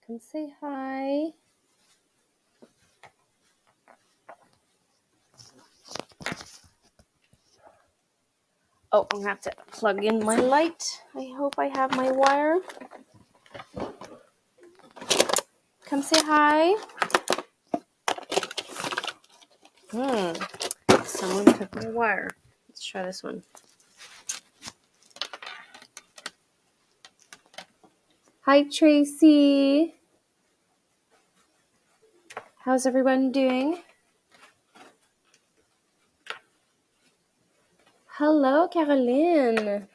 Come say hi. Oh, I'm gonna have to plug in my light. I hope I have my wire. Come say hi. Someone took my wire. Let's try this one. Hi, Tracy. How's everyone doing? Hello, Caroline.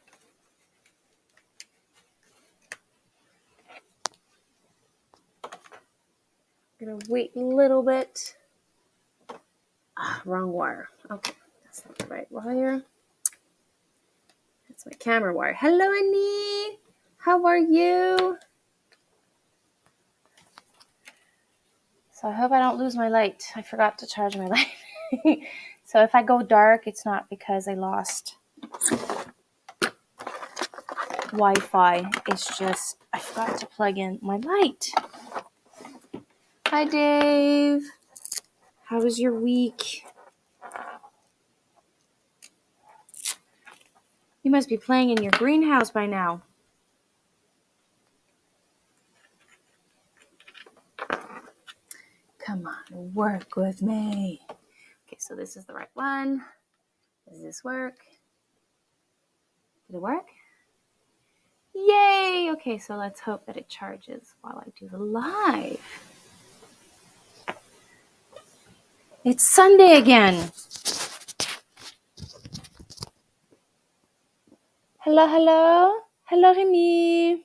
I'm gonna wait a little bit. Wrong wire. Okay, that's not the right wire. That's my camera wire. Hello, Annie. How are you? So I hope I don't lose my light. I forgot to charge my light. So if I go dark, it's not because I lost Wi-Fi. It's just I forgot to plug in my light. Hi, Dave. How was your week? You must be playing in your greenhouse by now. Come on, work with me. Okay, so this is the right one. Does this work? Did it work? Yay! Okay, so let's hope that it charges while I do the live. It's Sunday again. Hello, hello. Hello, Remy.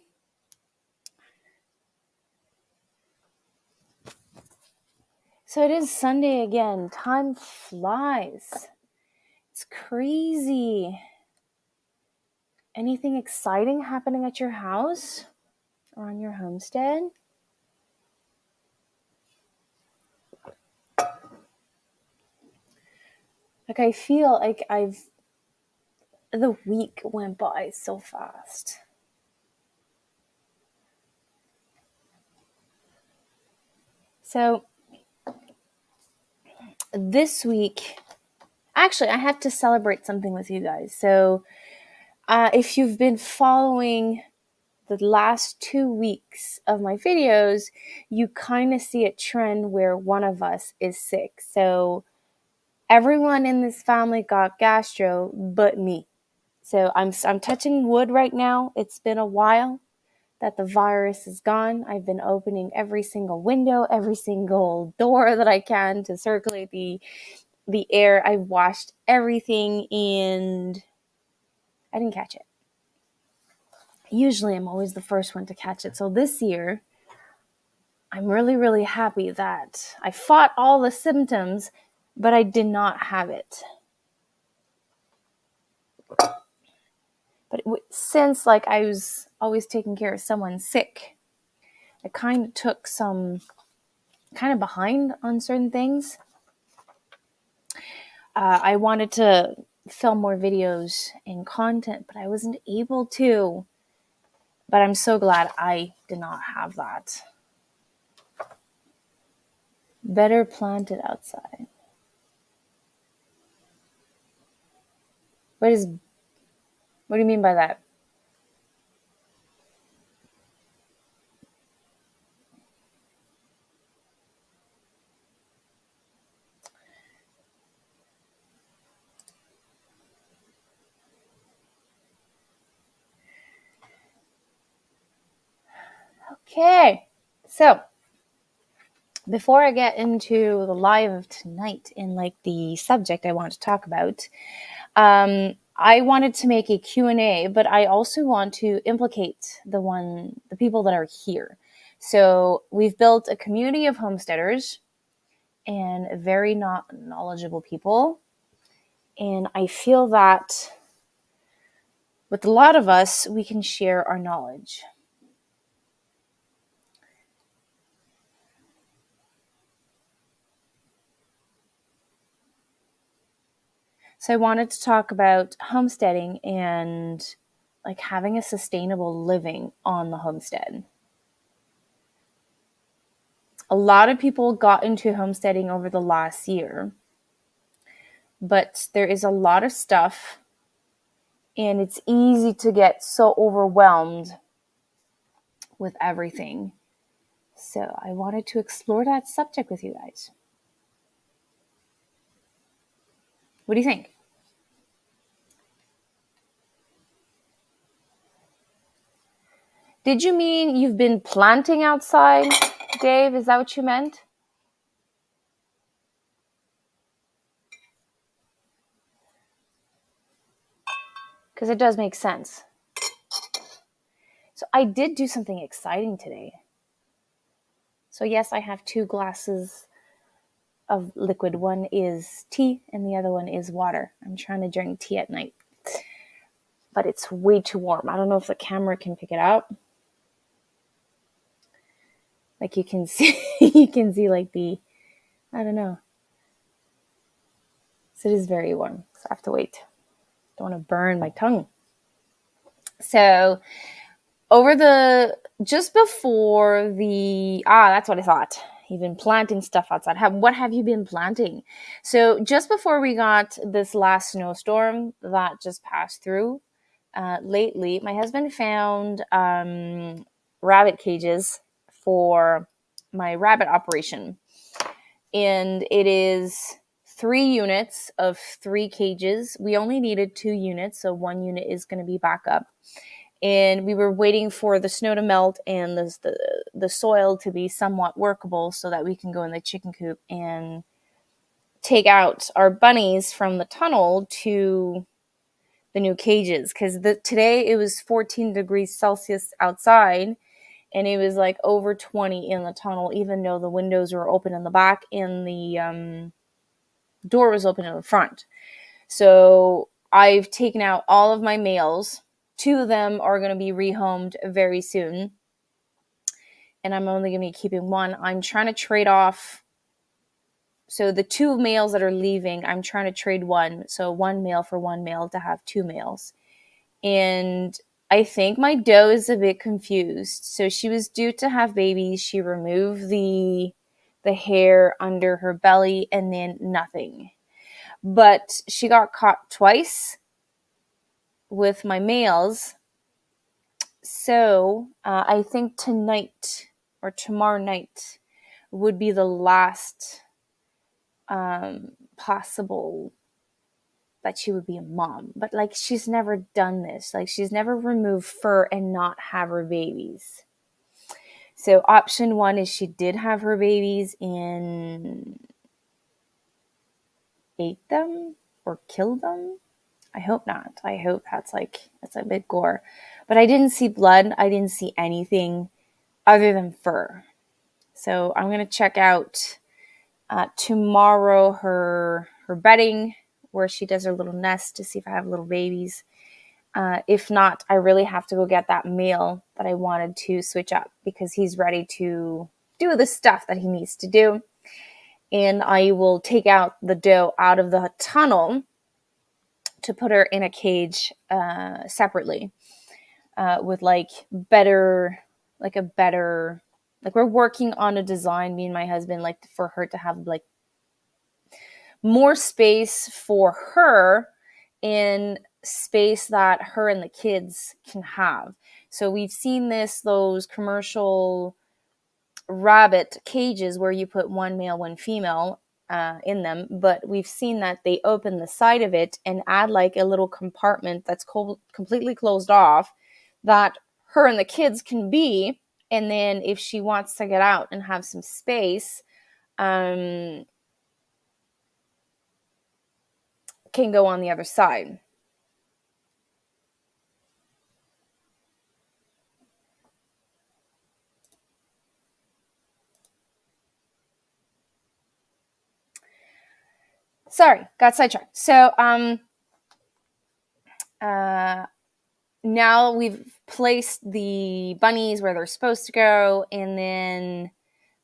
So it is Sunday again. Time flies. It's crazy. Anything exciting happening at your house or on your homestead? Like I feel like the week went by so fast. So this week, actually, I have to celebrate something with you guys. So if you've been following the last 2 weeks of my videos, you kind of see a trend where one of us is sick. So everyone in this family got gastro but me. So I'm touching wood right now. It's been a while that the virus is gone. I've been opening every single window, every single door that I can to circulate the air. I've washed everything and I didn't catch it. Usually I'm always the first one to catch it. So this year, I'm really, really happy that I fought all the symptoms, but I did not have it. But since like I was always taking care of someone sick, I kind of took some kind of behind on certain things. I wanted to film more videos and content, but I wasn't able to. But I'm so glad I did not have that. Better planted outside. What do you mean by that? Okay, so before I get into the live of tonight and like the subject I want to talk about, I wanted to make a Q&A, but I also want to implicate the people that are here. So we've built a community of homesteaders and very knowledgeable people. And I feel that with a lot of us, we can share our knowledge. So I wanted to talk about homesteading and like having a sustainable living on the homestead. A lot of people got into homesteading over the last year, but there is a lot of stuff, and it's easy to get so overwhelmed with everything. So I wanted to explore that subject with you guys. What do you think? Did you mean you've been planting outside, Dave? Is that what you meant? Because it does make sense. So I did do something exciting today. So yes, I have 2 glasses of liquid. One is tea and the other one is water. I'm trying to drink tea at night, but it's way too warm. I don't know if the camera can pick it up. Like you can see, like I don't know. So it is very warm. So I have to wait. Don't want to burn my tongue. So just before that's what I thought. You've been planting stuff outside. What have you been planting? So just before we got this last snowstorm that just passed through, lately, my husband found rabbit cages for my rabbit operation. And it is 3 units of 3 cages. We only needed 2 units, so 1 unit is going to be back up. And we were waiting for the snow to melt and the soil to be somewhat workable so that we can go in the chicken coop and take out our bunnies from the tunnel to the new cages. Because today it was 14 degrees Celsius outside, and it was like over 20 in the tunnel, even though the windows were open in the back and the door was open in the front. So I've taken out all of my males. 2 of them are going to be rehomed very soon. And I'm only going to be keeping 1. I'm trying to trade off. So the 2 males that are leaving, I'm trying to trade 1. So 1 male for 1 male to have 2 males. And I think my doe is a bit confused. So she was due to have babies. She removed the hair under her belly and then nothing. But she got caught twice with my males. So I think tonight or tomorrow night would be the last possible that she would be a mom. But like, she's never done this. Like, she's never removed fur and not have her babies. So option 1 is she did have her babies and ate them or killed them. I hope not. I hope that's a bit gore. But I didn't see blood. I didn't see anything other than fur. So I'm going to check out tomorrow her bedding, where she does her little nest, to see if I have little babies. If not, I really have to go get that male that I wanted to switch up, because he's ready to do the stuff that he needs to do. And I will take out the doe out of the tunnel to put her in a cage separately with we're working on a design, me and my husband, like for her to have like more space for her in space that her and the kids can have. So we've seen those commercial rabbit cages where you put 1 male, 1 female in them, but we've seen that they open the side of it and add like a little compartment that's completely closed off that her and the kids can be. And then if she wants to get out and have some space, can go on the other side. Sorry, got sidetracked. So now we've placed the bunnies where they're supposed to go, and then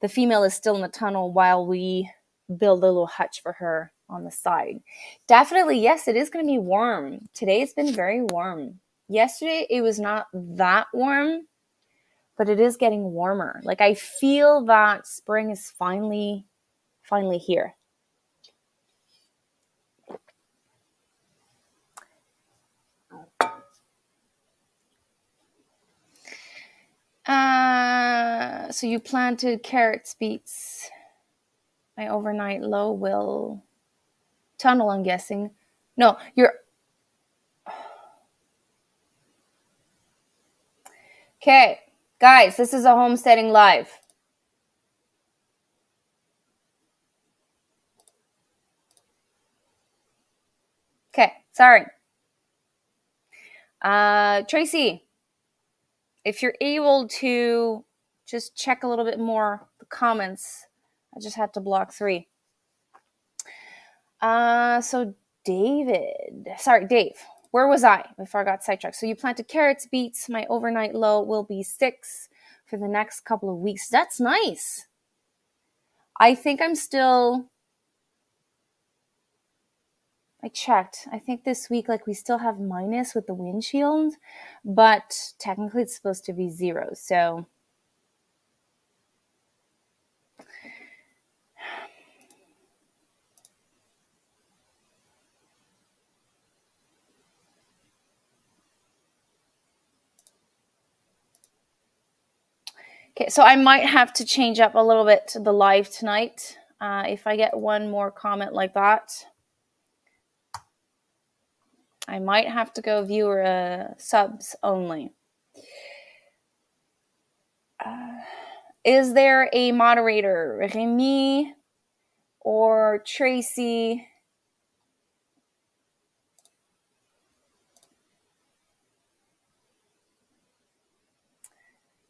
the female is still in the tunnel while we build a little hutch for her on the side. Definitely, yes, it is going to be warm. Today it's been very warm. Yesterday it was not that warm, but it is getting warmer. Like I feel that spring is finally here. So you planted carrots, beets. My overnight low will tunnel, I'm guessing. No, you're... Okay, guys, this is a homesteading live. Okay, sorry. Tracy, if you're able to just check a little bit more the comments. I just had to block 3. So Dave, where was I before I got sidetracked? So you planted carrots, beets. My overnight low will be 6 for the next couple of weeks. That's nice. I think I'm still... I checked. I think this week, like, we still have minus with the windshield, but technically it's supposed to be 0. So okay, so I might have to change up a little bit the live tonight. If I get one more comment like that, I might have to go viewer subs only. Is there a moderator, Remy or Tracy?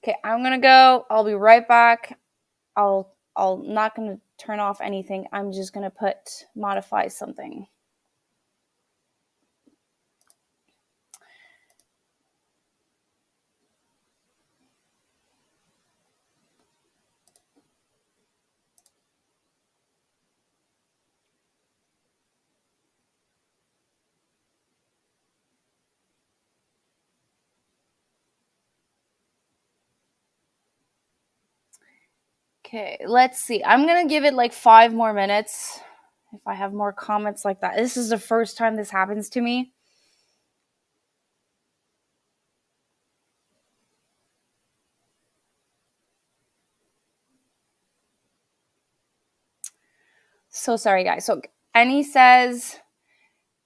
Okay, I'm gonna go. I'll be right back. I'll not gonna turn off anything. I'm just gonna modify something. Okay, let's see. I'm gonna give it like 5 more minutes. If I have more comments like that. This is the first time this happens to me. So sorry, guys. So Annie says,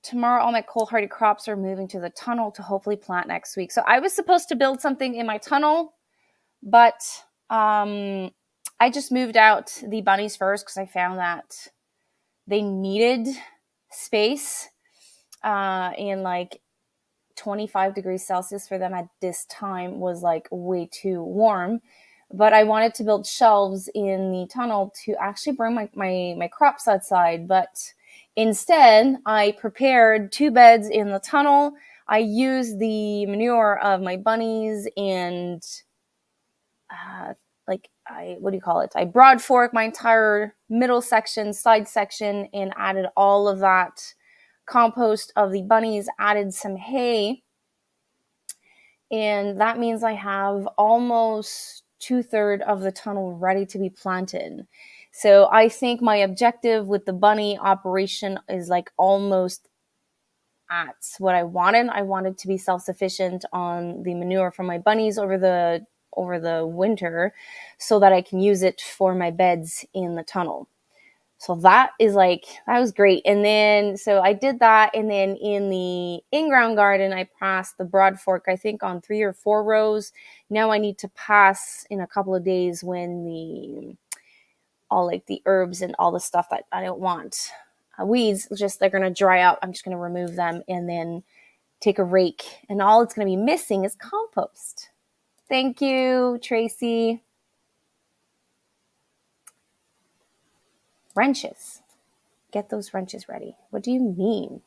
tomorrow all my cold-hardy crops are moving to the tunnel to hopefully plant next week. So I was supposed to build something in my tunnel, but I just moved out the bunnies first because I found that they needed space in like 25 degrees Celsius for them at this time was like way too warm. But I wanted to build shelves in the tunnel to actually bring my crops outside. But instead, I prepared 2 beds in the tunnel. I used the manure of my bunnies and I broad fork my entire middle section, side section, and added all of that compost of the bunnies, added some hay. And that means I have almost 2/3 of the tunnel ready to be planted. So I think my objective with the bunny operation is like almost at what I wanted. I wanted to be self-sufficient on the manure from my bunnies over the winter so that I can use it for my beds in the tunnel. So that was great. And then, so I did that. And then in the in-ground garden, I passed the broad fork, I think on 3 or 4 rows. Now I need to pass in a couple of days when all like the herbs and all the stuff that I don't want. Weeds, they're going to dry out. I'm just going to remove them and then take a rake. And all it's going to be missing is compost. Thank you, Tracy. Wrenches. Get those wrenches ready. What do you mean?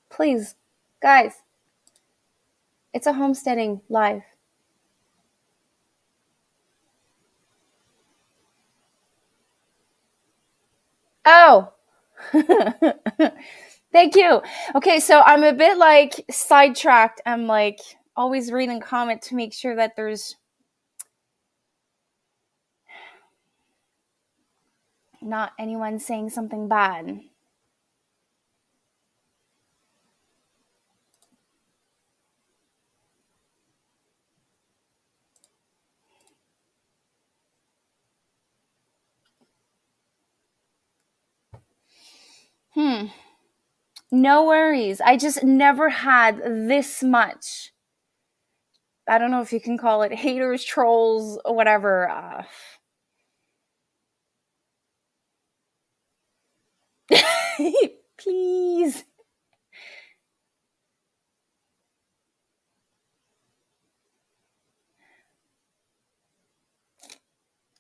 Please, guys. It's a homesteading live. Oh. Thank you. Okay, so I'm a bit like sidetracked. I'm like always reading comment to make sure that there's not anyone saying something bad. No worries. I just never had this much. I don't know if you can call it haters, trolls, whatever. Please.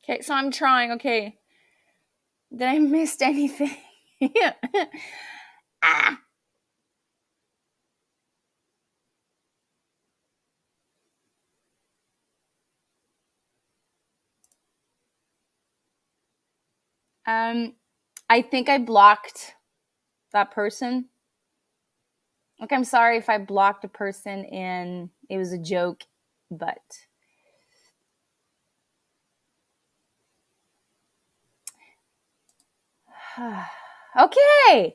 Okay, so I'm trying. Okay. Did I miss anything? Ah. I think I blocked that person. Like, I'm sorry if I blocked a person and it was a joke, but okay.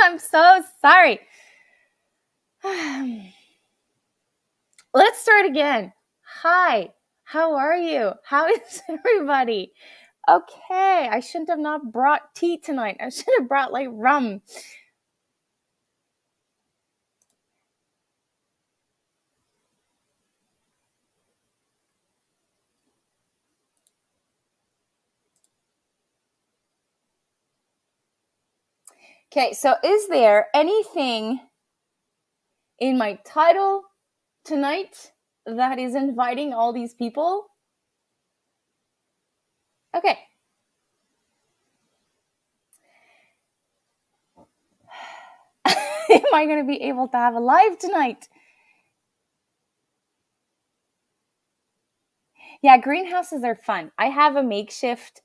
I'm so sorry. Let's start again. Hi, how are you? How is everybody? Okay, I shouldn't have not brought tea tonight. I should have brought like rum. Okay, so is there anything in my title tonight that is inviting all these people? Okay. Am I going to be able to have a live tonight? Yeah, greenhouses are fun. I have a makeshift.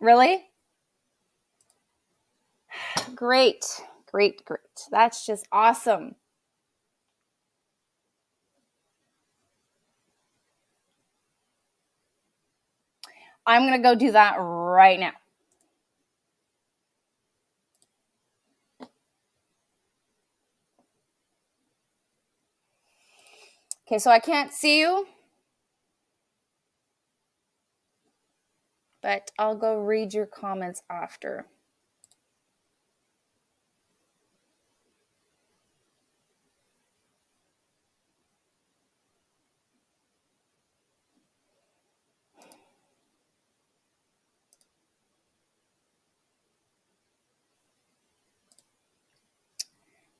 Really? Great. Great, great. That's just awesome. I'm going to go do that right now. Okay, so I can't see you, but I'll go read your comments after.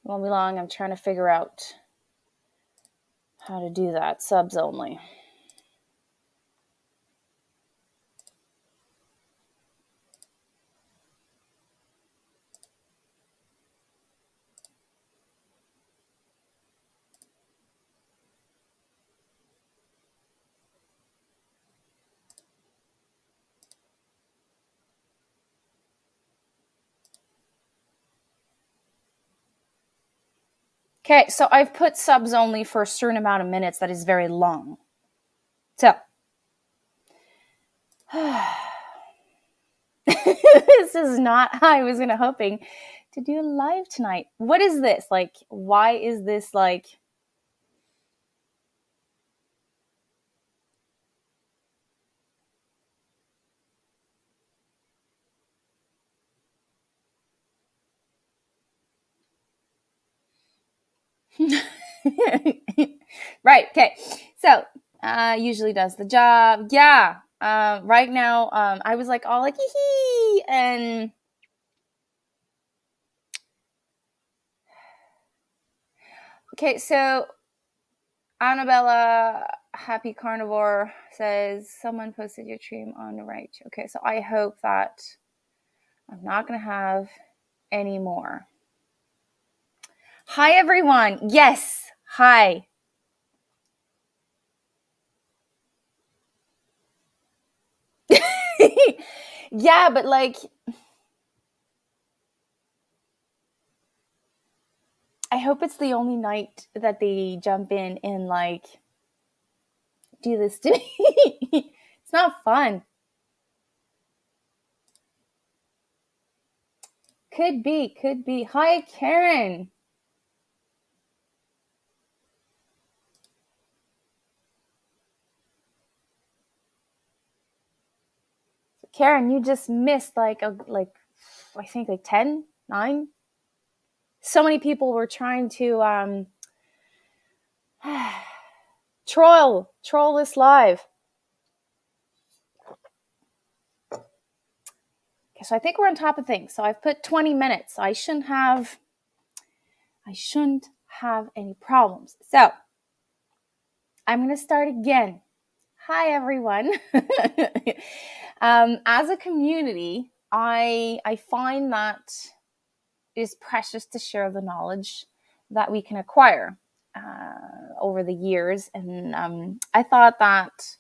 Won't be long. I'm trying to figure out how to do that. Subs only. Okay, so I've put subs only for a certain amount of minutes that is very long. So, this is not how I was hoping to do live tonight. What is this? Like, why is this like... Right, okay. So, usually does the job. Yeah. Right now, I was like all like hee, and okay, so Annabella Happy Carnivore says someone posted your stream on the right. Okay, so I hope that I'm not gonna have any more. Hi everyone. Yes. Hi. Yeah, but like, I hope it's the only night that they jump in and like do this to me. It's not fun. Could be, could be. Hi, Karen. Karen, you just missed like I think like 10, 9. So many people were trying to troll this live. Okay, so I think we're on top of things. So I've put 20 minutes. So I shouldn't have any problems. So I'm going to start again. Hi, everyone. As a community, I find that it is precious to share the knowledge that we can acquire over the years. And I thought that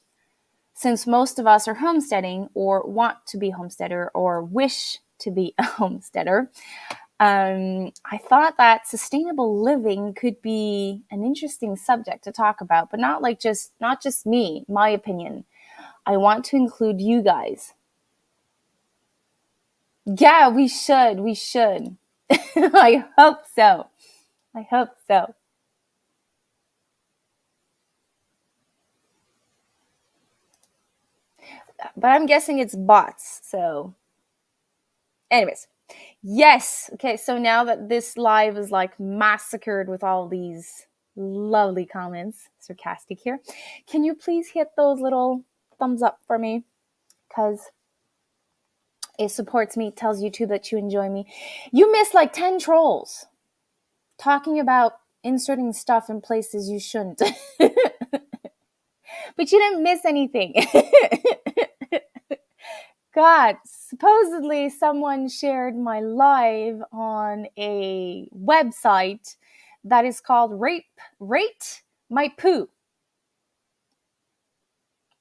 since most of us are homesteading or want to be homesteader or wish to be a homesteader, I thought that sustainable living could be an interesting subject to talk about, but not just me, my opinion. I want to include you guys. Yeah, we should. We should. I hope so. I hope so. But I'm guessing it's bots. So, anyways, yes. Okay, so now that this live is like massacred with all these lovely comments, sarcastic here, can you please hit those little thumbs up for me? Because it supports me, tells YouTube that you enjoy me. You missed like 10 trolls talking about inserting stuff in places you shouldn't. But you didn't miss anything. God, supposedly someone shared my live on a website that is called Rate My Poo.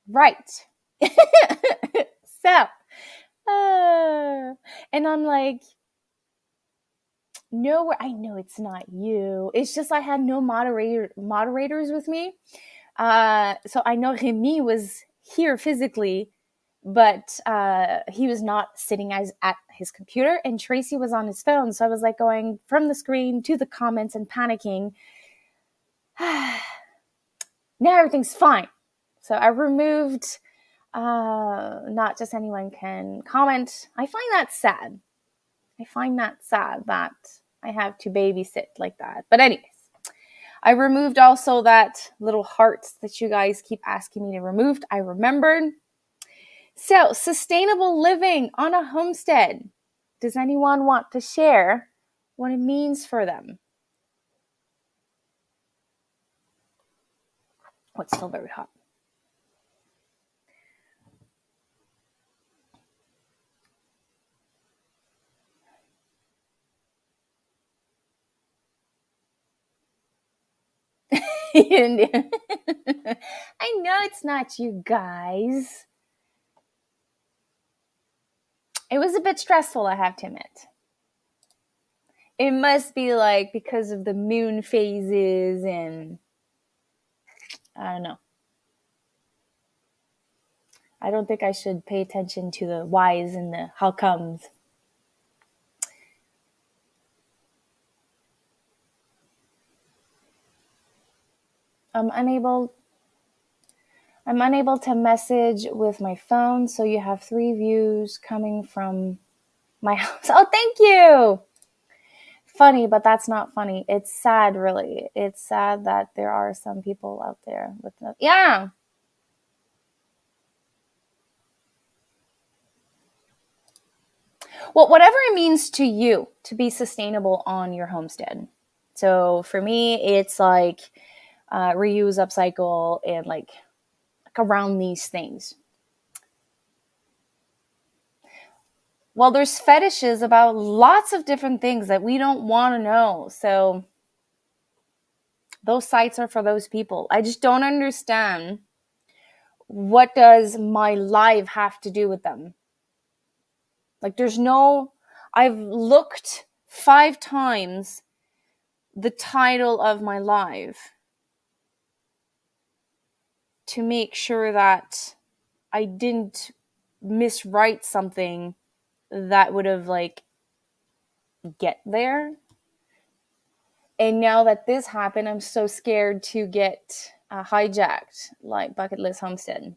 Right. So, and I'm like, no, I know it's not you. It's just I had no moderators with me. So I know Remy was here physically, but he was not sitting at his computer, and Tracy was on his phone. So I was like going from the screen to the comments and panicking. Now everything's fine. So I removed not just anyone can comment. I find that sad. That I have to babysit like that. But anyways, I removed also that little hearts that you guys keep asking me to remove. I remembered. So, sustainable living on a homestead. Does anyone want to share what it means for them? Oh, it's still very hot. I know it's not you guys. It was a bit stressful, I have to admit. It must be like because of the moon phases and I don't know. I don't think I should pay attention to the whys and the how comes. I'm unable to message with my phone, so you have 3 views coming from my house. Oh, thank you. Funny, but that's not funny. It's sad, really. It's sad that there are some people out there with no. Yeah. Well, whatever it means to you to be sustainable on your homestead. So for me, it's like reuse, upcycle, and like around these things. Well, there's fetishes about lots of different things that we don't want to know. So those sites are for those people. I just don't understand, what does my life have to do with them? Like I've looked 5 times the title of my live to make sure that I didn't miswrite something that would have like get there. And now that this happened, I'm so scared to get hijacked like Bucket List Homestead.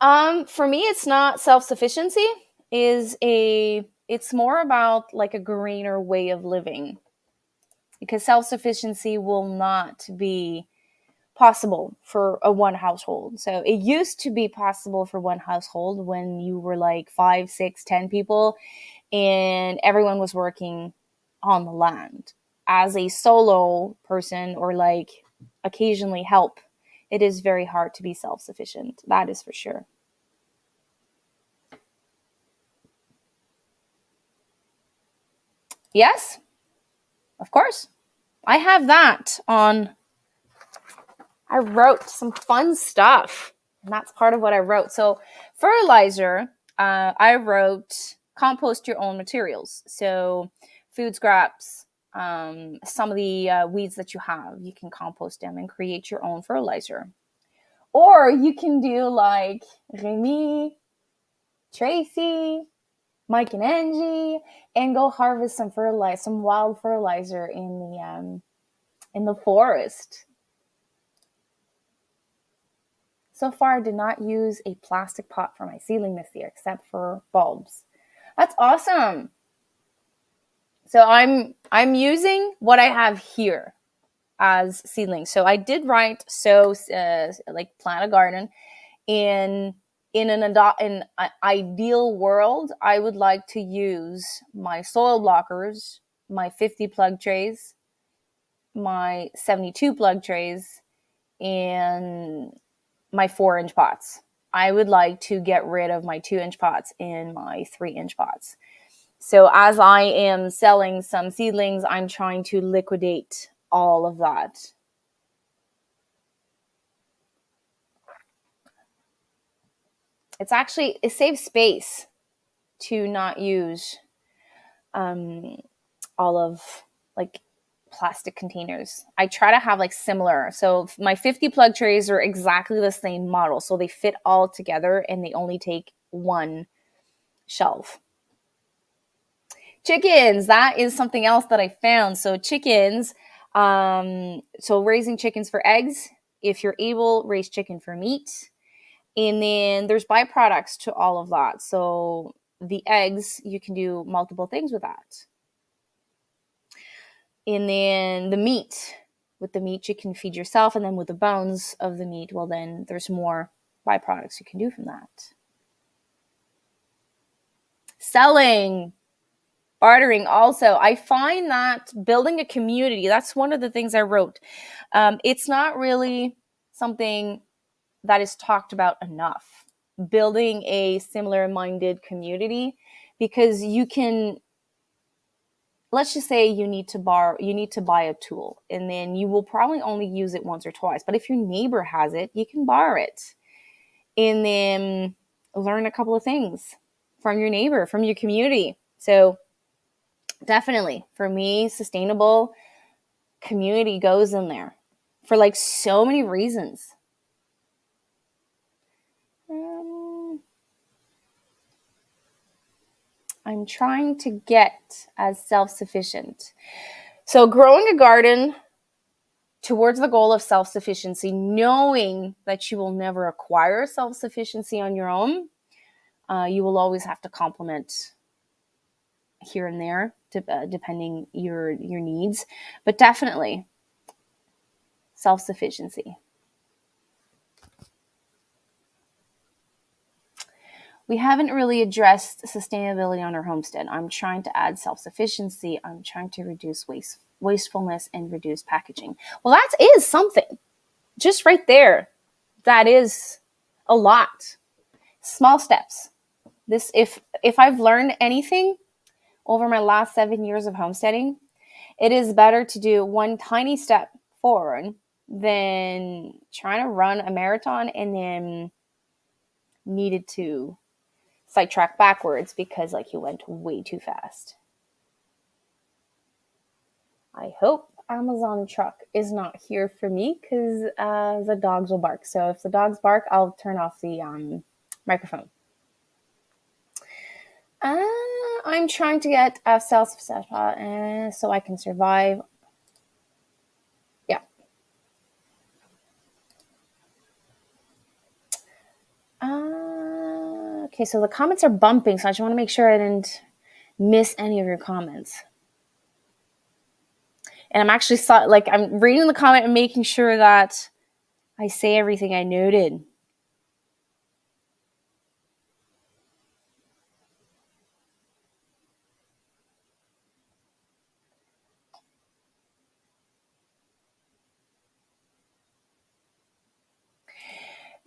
For me, it's not self-sufficiency. It's more about like a greener way of living, because self-sufficiency will not be possible for a one household. So it used to be possible for one household when you were like 5, 6, 10 people and everyone was working on the land. As a solo person or like occasionally help, it is very hard to be self-sufficient. That is for sure. Yes, of course. I have that on. I wrote some fun stuff, and that's part of what I wrote. So, fertilizer, I wrote compost your own materials. So, food scraps, some of the weeds that you have, you can compost them and create your own fertilizer. Or you can do like Remy, Tracy, Mike, and Angie, and go harvest some fertilizer, some wild fertilizer in the forest. So far, I did not use a plastic pot for my seedling this year, except for bulbs. That's awesome. So I'm using what I have here as seedlings. So I did write like plant a garden. In an ideal world, I would like to use my soil blockers, my 50 plug trays, my 72 plug trays, and my 4-inch pots. I would like to get rid of my 2-inch pots and my 3-inch pots. So as I am selling some seedlings, I'm trying to liquidate all of that. It saves space to not use all of like plastic containers. I try to have like similar. So my 50 plug trays are exactly the same model. So they fit all together and they only take one shelf. Chickens, that is something else that I found. So chickens, so raising chickens for eggs. If you're able, raise chicken for meat. And then there's byproducts to all of that. So the eggs, you can do multiple things with that. And then the meat, with the meat you can feed yourself, and then with the bones of the meat, well, then there's more byproducts you can do from that. Selling, bartering also. I find that building a community, that's one of the things I wrote. It's not really something that is talked about enough. Building a similar-minded community, because you can, let's just say you need to buy a tool, and then you will probably only use it once or twice. But if your neighbor has it, you can borrow it, and then learn a couple of things from your neighbor, from your community. So definitely, for me, sustainable community goes in there for like so many reasons. I'm trying to get as self-sufficient. So growing a garden towards the goal of self-sufficiency, knowing that you will never acquire self-sufficiency on your own. You will always have to complement here and there, depending your needs, but definitely self-sufficiency. We haven't really addressed sustainability on our homestead. I'm trying to add self-sufficiency. I'm trying to reduce wastefulness and reduce packaging. Well, that is something. Just right there. That is a lot. Small steps. If I've learned anything over my last 7 years of homesteading, it is better to do one tiny step forward than trying to run a marathon and then needed to sidetrack backwards because like you went way too fast. I hope Amazon truck is not here for me because the dogs will bark. So if the dogs bark, I'll turn off the microphone. I'm trying to get a self-sufficient so I can survive. Yeah. Okay, so the comments are bumping, so I just want to make sure I didn't miss any of your comments. And I'm actually I'm reading the comment and making sure that I say everything I noted.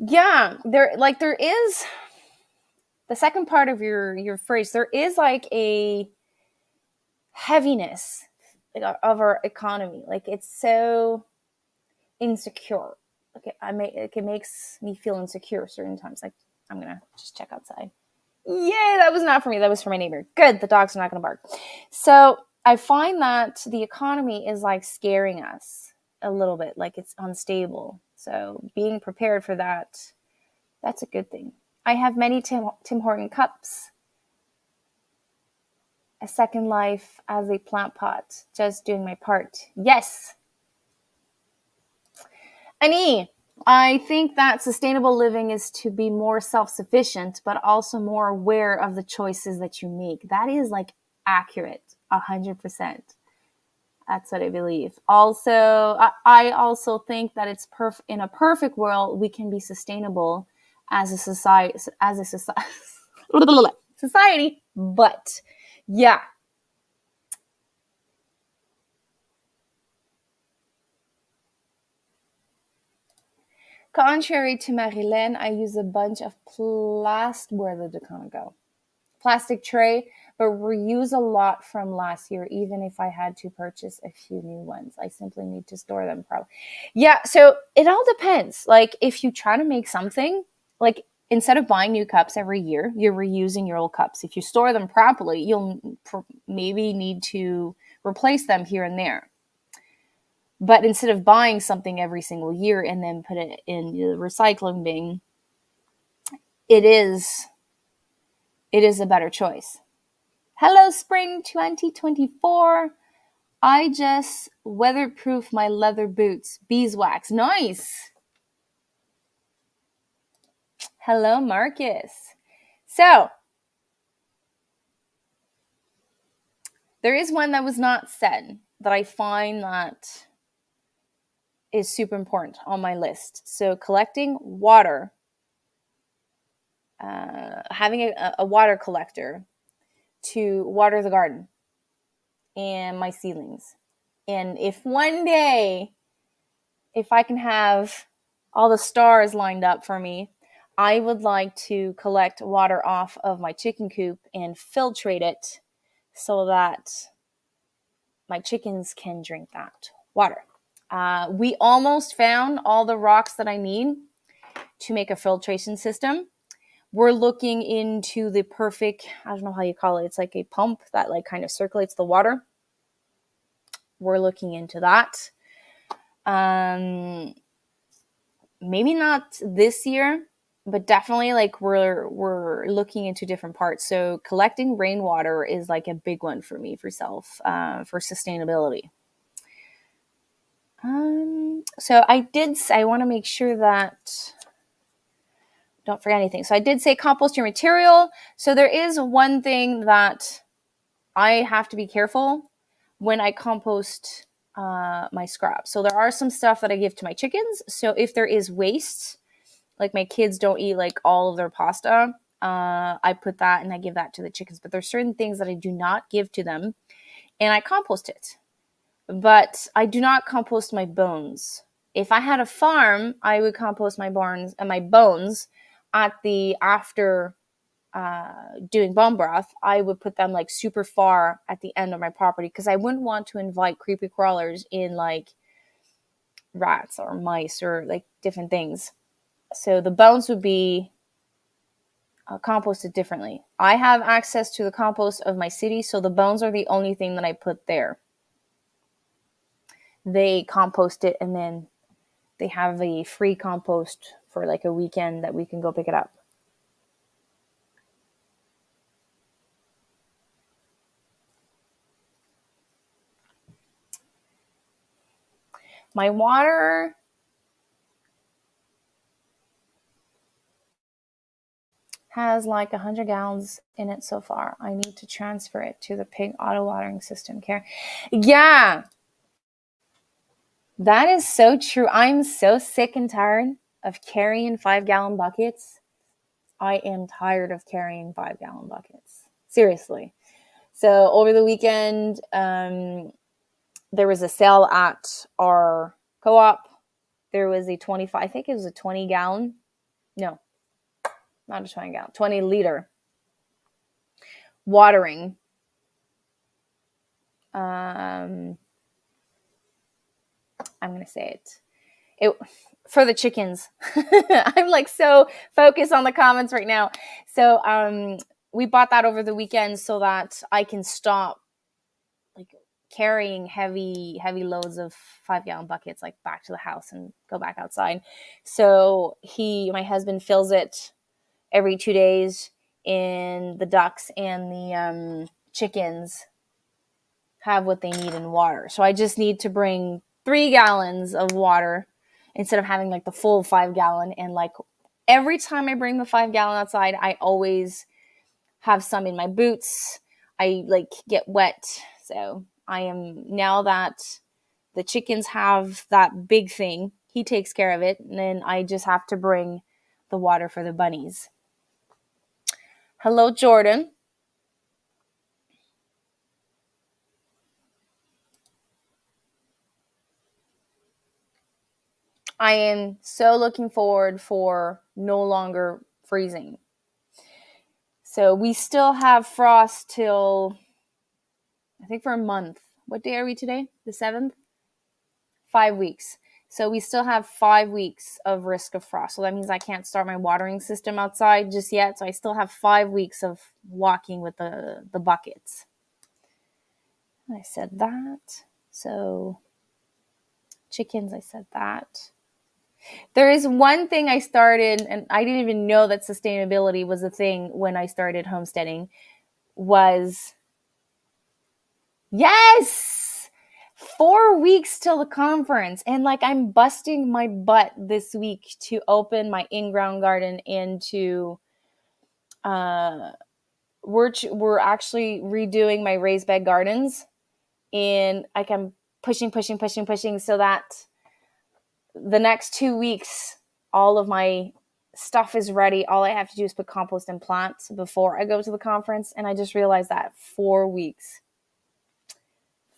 Yeah, there is the second part of your phrase. There is like a heaviness of our economy. Like it's so insecure. Like it makes me feel insecure certain times. Like I'm gonna just check outside. Yay, that was not for me. That was for my neighbor. Good, the dogs are not gonna bark. So I find that the economy is like scaring us a little bit, like it's unstable. So being prepared for that, that's a good thing. I have many Tim Horton cups. A second life as a plant pot. Just doing my part. Yes. Annie, I think that sustainable living is to be more self-sufficient, but also more aware of the choices that you make. That is like accurate, 100%. That's what I believe. Also, I also think that it's in a perfect world we can be sustainable as a society, society. But yeah, contrary to Marilyn, I use a bunch of where did it kind of go? Plastic tray, but reuse a lot from last year, even if I had to purchase a few new ones. I simply need to store them properly. Yeah, so it all depends. Like if you try to make something, like instead of buying new cups every year, you're reusing your old cups. If you store them properly, you'll maybe need to replace them here and there. But instead of buying something every single year and then put it in the recycling bin, it is a better choice. Hello, spring 2024. I just weatherproof my leather boots. Beeswax. Nice. Hello, Marcus. So, there is one that was not said that I find that is super important on my list. So, collecting water, having a water collector to water the garden and my ceilings. And if one day, if I can have all the stars lined up for me, I would like to collect water off of my chicken coop and filtrate it so that my chickens can drink that water. We almost found all the rocks that I need to make a filtration system. We're looking into the perfect, I don't know how you call it. It's like a pump that like kind of circulates the water. We're looking into that. Maybe not this year, but definitely like we're looking into different parts. So collecting rainwater is like a big one for me for for sustainability. So I want to make sure that don't forget anything. So I did say compost your material. So there is one thing that I have to be careful when I compost my scraps. So there are some stuff that I give to my chickens. So if there is waste, like my kids don't eat like all of their pasta, I put that and I give that to the chickens. But there's certain things that I do not give to them, and I compost it. But I do not compost my bones. If I had a farm, I would compost my bones at the after doing bone broth. I would put them like super far at the end of my property because I wouldn't want to invite creepy crawlers in like rats or mice or like different things. So the bones would be composted differently. I have access to the compost of my city, so the bones are the only thing that I put there. They compost it, and then they have a free compost for like a weekend that we can go pick it up. My water has like 100 gallons in it so far. I need to transfer it to the pig auto watering system. Care. Yeah, that is so true. I'm so sick and tired of carrying 5-gallon buckets. I am tired of carrying 5-gallon buckets. Seriously. So over the weekend, there was a sale at our co-op. There was a 25, I think it was a 20 gallon. No, not a 20 gallon, 20 liter watering. I'm going to say it for the chickens. I'm like so focused on the comments right now. So we bought that over the weekend so that I can stop like carrying heavy loads of 5-gallon buckets like back to the house and go back outside. So my husband fills it every 2 days, and the ducks and the chickens have what they need in water. So I just need to bring 3 gallons of water instead of having like the full 5-gallon. And like every time I bring the 5-gallon outside, I always have some in my boots. I like get wet. So I am, now that the chickens have that big thing, he takes care of it. And then I just have to bring the water for the bunnies. Hello, Jordan. I am so looking forward for no longer freezing. So we still have frost till, I think, for a month. What day are we today? The 7th? 5 weeks. So we still have 5 weeks of risk of frost. So that means I can't start my watering system outside just yet. So I still have 5 weeks of walking with the buckets. I said that. So chickens, I said that. There is one thing I started, and I didn't even know that sustainability was a thing when I started homesteading, was, yes, 4 weeks till the conference. And like I'm busting my butt this week to open my in-ground garden and to we're actually redoing my raised bed gardens, and like I'm pushing so that the next 2 weeks all of my stuff is ready. All I have to do is put compost and plants before I go to the conference. And I just realized that 4 weeks.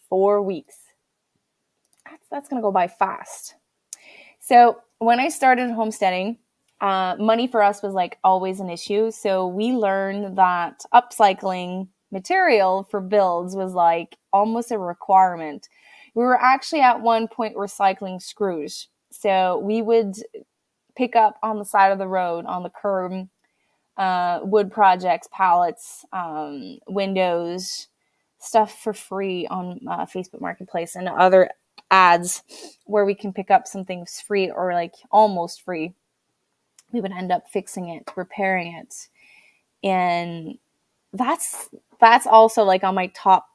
4 weeks. That's going to go by fast. So when I started homesteading, money for us was like always an issue. So we learned that upcycling material for builds was like almost a requirement. We were actually at one point recycling screws. So we would pick up on the side of the road, on the curb, wood projects, pallets, windows, stuff for free on Facebook Marketplace and other ads where we can pick up some things free or like almost free. We would end up fixing it, repairing it. And that's also like on my top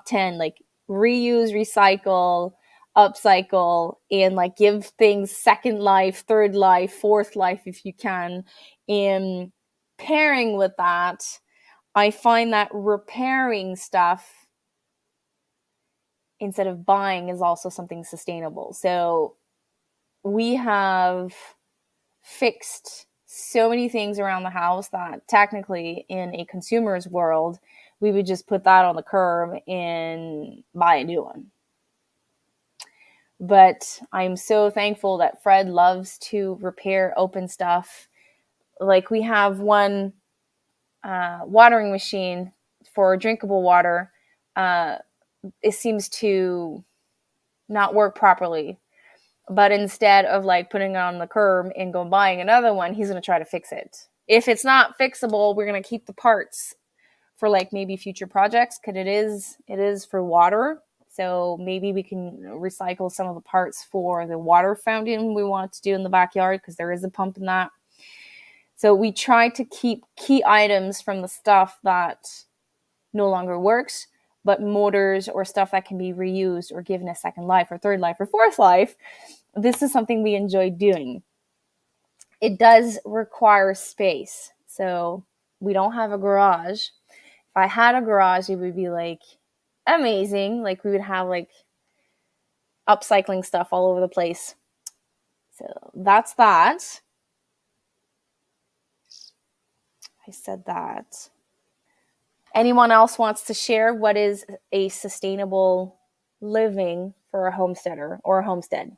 10, like reuse, recycle, upcycle, and like give things second life, third life, fourth life if you can. And pairing with that, I find that repairing stuff instead of buying is also something sustainable. So we have fixed so many things around the house that technically in a consumer's world, we would just put that on the curb and buy a new one. But I'm so thankful that Fred loves to repair open stuff. Like we have one watering machine for drinkable water. It seems to not work properly. But instead of like putting it on the curb and go buying another one, he's going to try to fix it. If it's not fixable, we're going to keep the parts for like maybe future projects, because it is for water. So maybe we can recycle some of the parts for the water fountain we want to do in the backyard, because there is a pump in that. So we try to keep key items from the stuff that no longer works, but motors or stuff that can be reused or given a second life or third life or fourth life. This is something we enjoy doing. It does require space. So we don't have a garage. If I had a garage, it would be like amazing. Like we would have like upcycling stuff all over the place. So that's that. I said that. Anyone else wants to share what is a sustainable living for a homesteader or a homestead?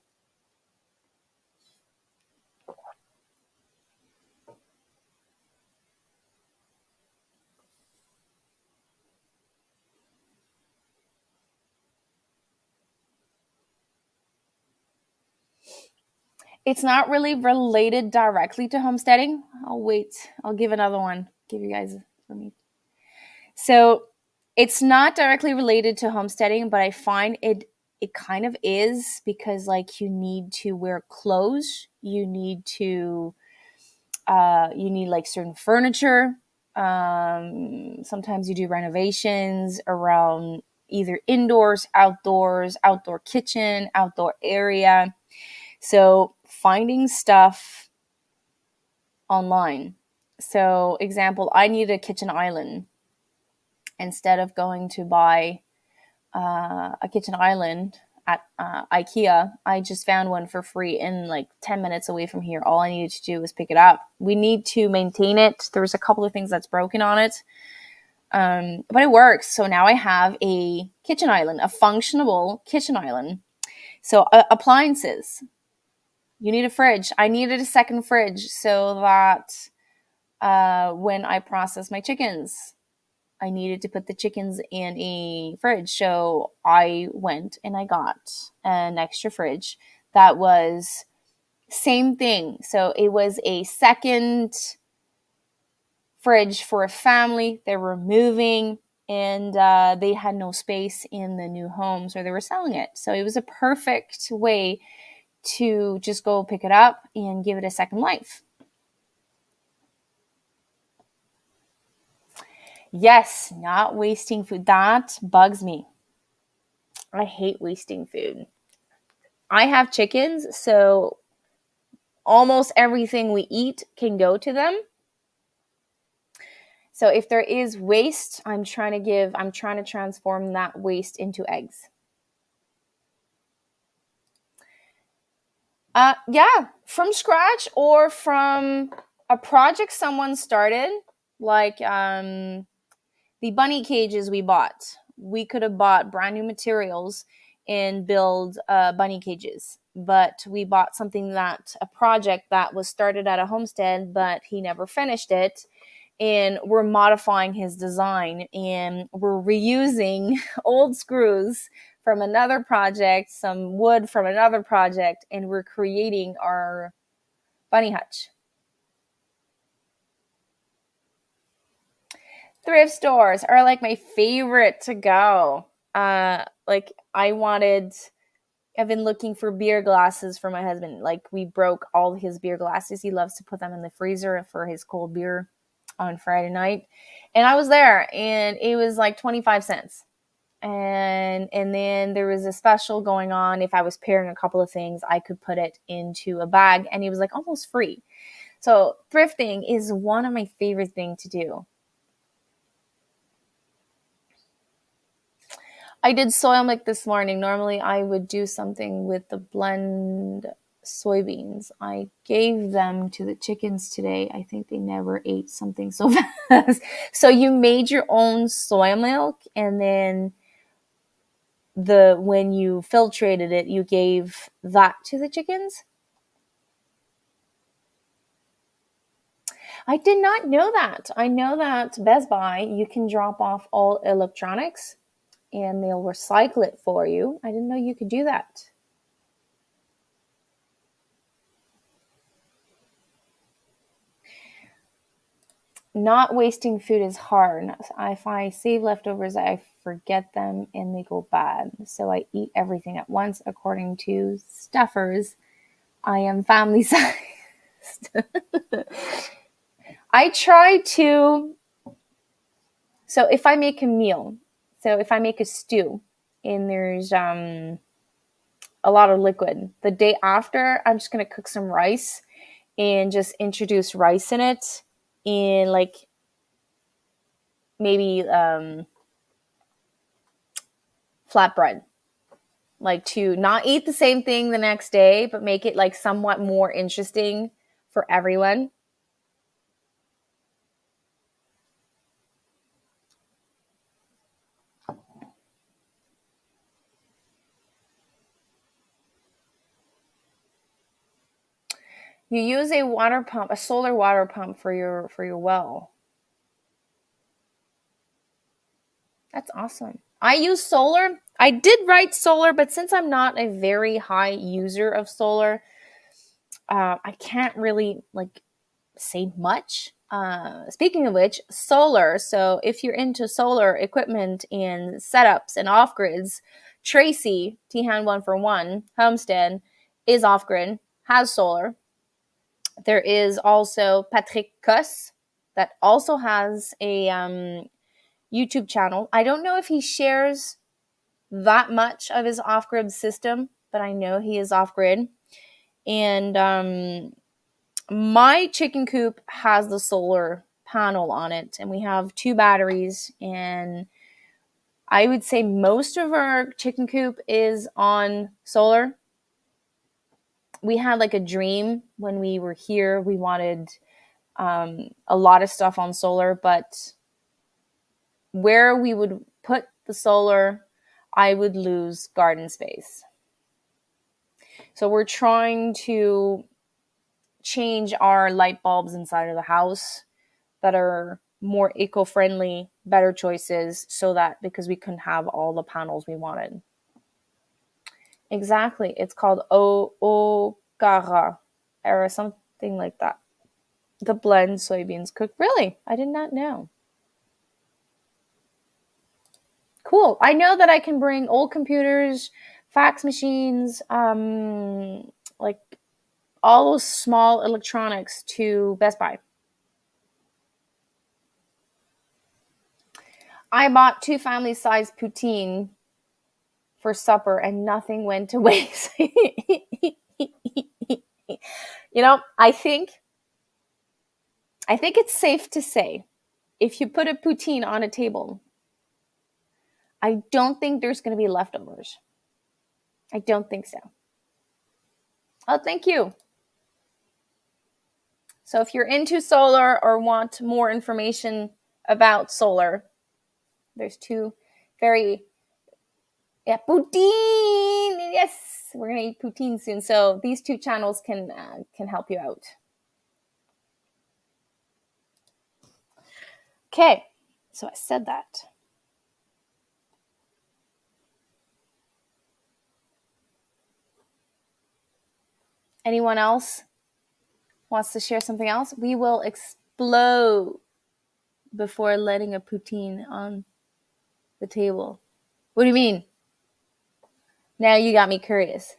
It's not really related directly to homesteading. I'll wait. I'll give another one. Give you guys for me. So it's not directly related to homesteading, but I find it kind of is, because like you need to wear clothes, you need like certain furniture. Sometimes you do renovations around either indoors, outdoor kitchen, outdoor area. So finding stuff online. So example, I need a kitchen island. Instead of going to buy a kitchen island at IKEA, I just found one for free in like 10 minutes away from here. All I needed to do was pick it up. We need to maintain it. There was a couple of things that's broken on it, but it works. So now I have a kitchen island, a functional kitchen island. So appliances. You need a fridge. I needed a second fridge so that when I process my chickens, I needed to put the chickens in a fridge. So I went and I got an extra fridge that was same thing. So it was a second fridge for a family. They were moving and they had no space in the new home, so they were selling it. So it was a perfect way to just go pick it up and give it a second life. Yes, not wasting food. That bugs me. I hate wasting food. I have chickens, so almost everything we eat can go to them. So if there is waste, I'm trying to transform that waste into eggs. Yeah, from scratch or from a project someone started, like the bunny cages we bought. We could have bought brand new materials and build bunny cages, but we bought a project that was started at a homestead, but he never finished it. And we're modifying his design and we're reusing old screws from another project, some wood from another project, and we're creating our bunny hutch. Thrift stores are like my favorite to go. Like I've been looking for beer glasses for my husband. Like we broke all his beer glasses. He loves to put them in the freezer for his cold beer on Friday night. And I was there and it was like 25 cents. And then there was a special going on. If I was pairing a couple of things, I could put it into a bag and it was like almost free. So thrifting is one of my favorite things to do. I did soil milk this morning. Normally I would do something with the blend soybeans. I gave them to the chickens today. I think they never ate something so fast. So you made your own soy milk and then when you filtrated it, you gave that to the chickens? I did not know that. I know that Best Buy, you can drop off all electronics and they'll recycle it for you. I didn't know you could do that. not wasting food is hard. If I save leftovers, I forget them and they go bad. So I eat everything at once. According to stuffers, I am family sized. I try to. So if I make a meal, so if I make a stew and there's a lot of liquid, the day after, I'm just going to cook some rice and just introduce rice in it and like maybe flatbread, like to not eat the same thing the next day, but make it like somewhat more interesting for everyone. You use a water pump, a solar water pump for your well. That's awesome. I use solar. I did write solar, but since I'm not a very high user of solar, I can't really like say much. Speaking of which, solar. So if you're into solar equipment and setups and off grids, Tracy, T-Hand 1 for 1, Homestead, is off grid, has solar. There is also Patrick Kuss that also has a YouTube channel. I don't know if he shares that much of his off grid system, but I know he is off grid. And my chicken coop has the solar panel on it, and we have 2 batteries. And I would say most of our chicken coop is on solar. We had like a dream when we were here. We wanted a lot of stuff on solar, but where we would put the solar, I would lose garden space. So we're trying to change our light bulbs inside of the house that are more eco-friendly, better choices, so that because we couldn't have all the panels we wanted. Exactly. It's called Okara or something like that. The blend soybeans cooked. Really? I did not know. Cool. I know that I can bring old computers, fax machines, like all those small electronics to Best Buy. I bought 2 family-sized poutine for supper and nothing went to waste. I think it's safe to say if you put a poutine on a table, I don't think there's going to be leftovers. I don't think so. Oh, thank you. So if you're into solar or want more information about solar, there's 2 very poutine. Yes, we're gonna eat poutine soon. So these 2 channels can help you out. Okay, so I said that. Anyone else wants to share something else? We will explode before letting a poutine on the table. What do you mean? Now you got me curious.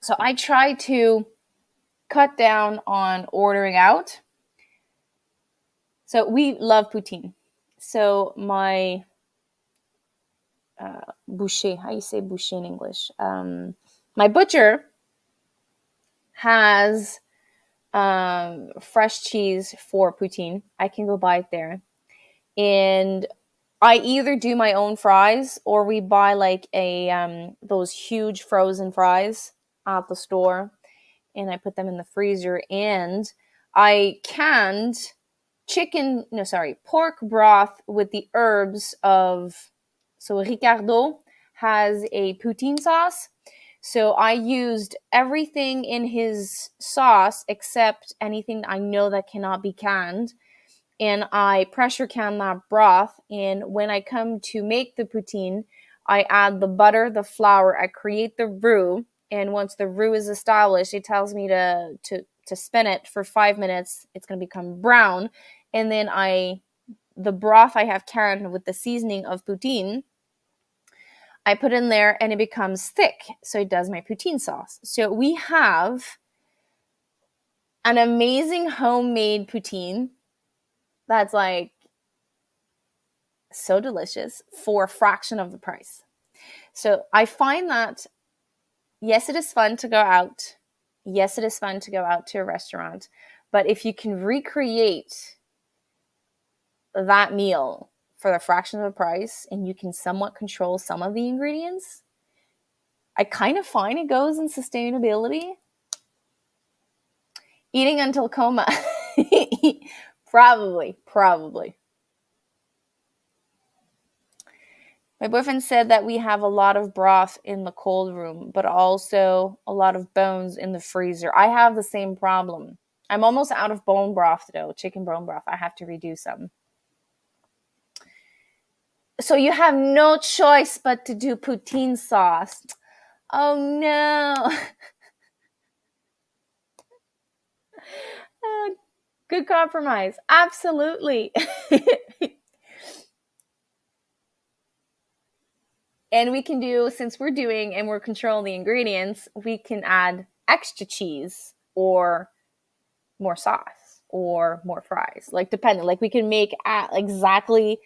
So I try to cut down on ordering out. So we love poutine. So my boucher, how you say boucher in English? My butcher has fresh cheese for poutine. I can go buy it there. And I either do my own fries or we buy like a those huge frozen fries at the store and I put them in the freezer. And I canned pork broth with the herbs of, so Ricardo has a poutine sauce. So I used everything in his sauce except anything I know that cannot be canned. And I pressure can that broth. And when I come to make the poutine, I add the butter, the flour, I create the roux, and once the roux is established, it tells me to spin it for 5 minutes. It's going to become brown, and then the broth I have carried with the seasoning of poutine, I put in there and it becomes thick. So it does my poutine sauce. So we have an amazing homemade poutine that's like so delicious for a fraction of the price. So I find that, yes, it is fun to go out. Yes, it is fun to go out to a restaurant. But if you can recreate that meal for the fraction of the price and you can somewhat control some of the ingredients, I kind of find it goes in sustainability. Eating until coma. Probably. My boyfriend said that we have a lot of broth in the cold room, but also a lot of bones in the freezer. I have the same problem. I'm almost out of bone broth though, chicken bone broth. I have to redo some. So you have no choice but to do poutine sauce. Oh no. Good compromise. Absolutely. And we can do, since we're doing and we're controlling the ingredients, we can add extra cheese or more sauce or more fries. Like depending, like we can make exactly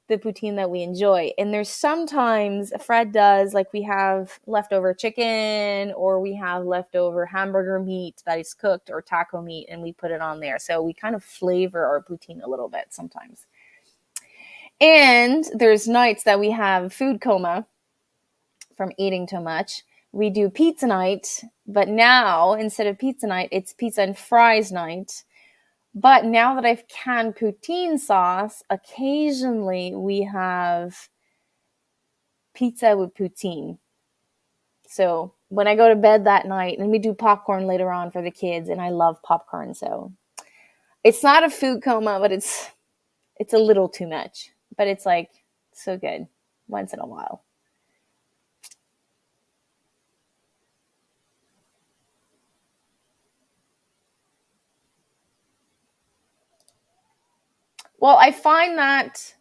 the poutine that we enjoy. And there's sometimes Fred does, like we have leftover chicken or we have leftover hamburger meat that is cooked or taco meat and we put it on there. So we kind of flavor our poutine a little bit sometimes. And there's nights that we have food coma from eating too much. We do pizza night, but now instead of pizza night, it's pizza and fries night. But now that I've canned poutine sauce, occasionally we have pizza with poutine. So when I go to bed that night, and we do popcorn later on for the kids, and I love popcorn, so it's not a food coma, but it's a little too much. But it's like so good once in a while. Well, I find that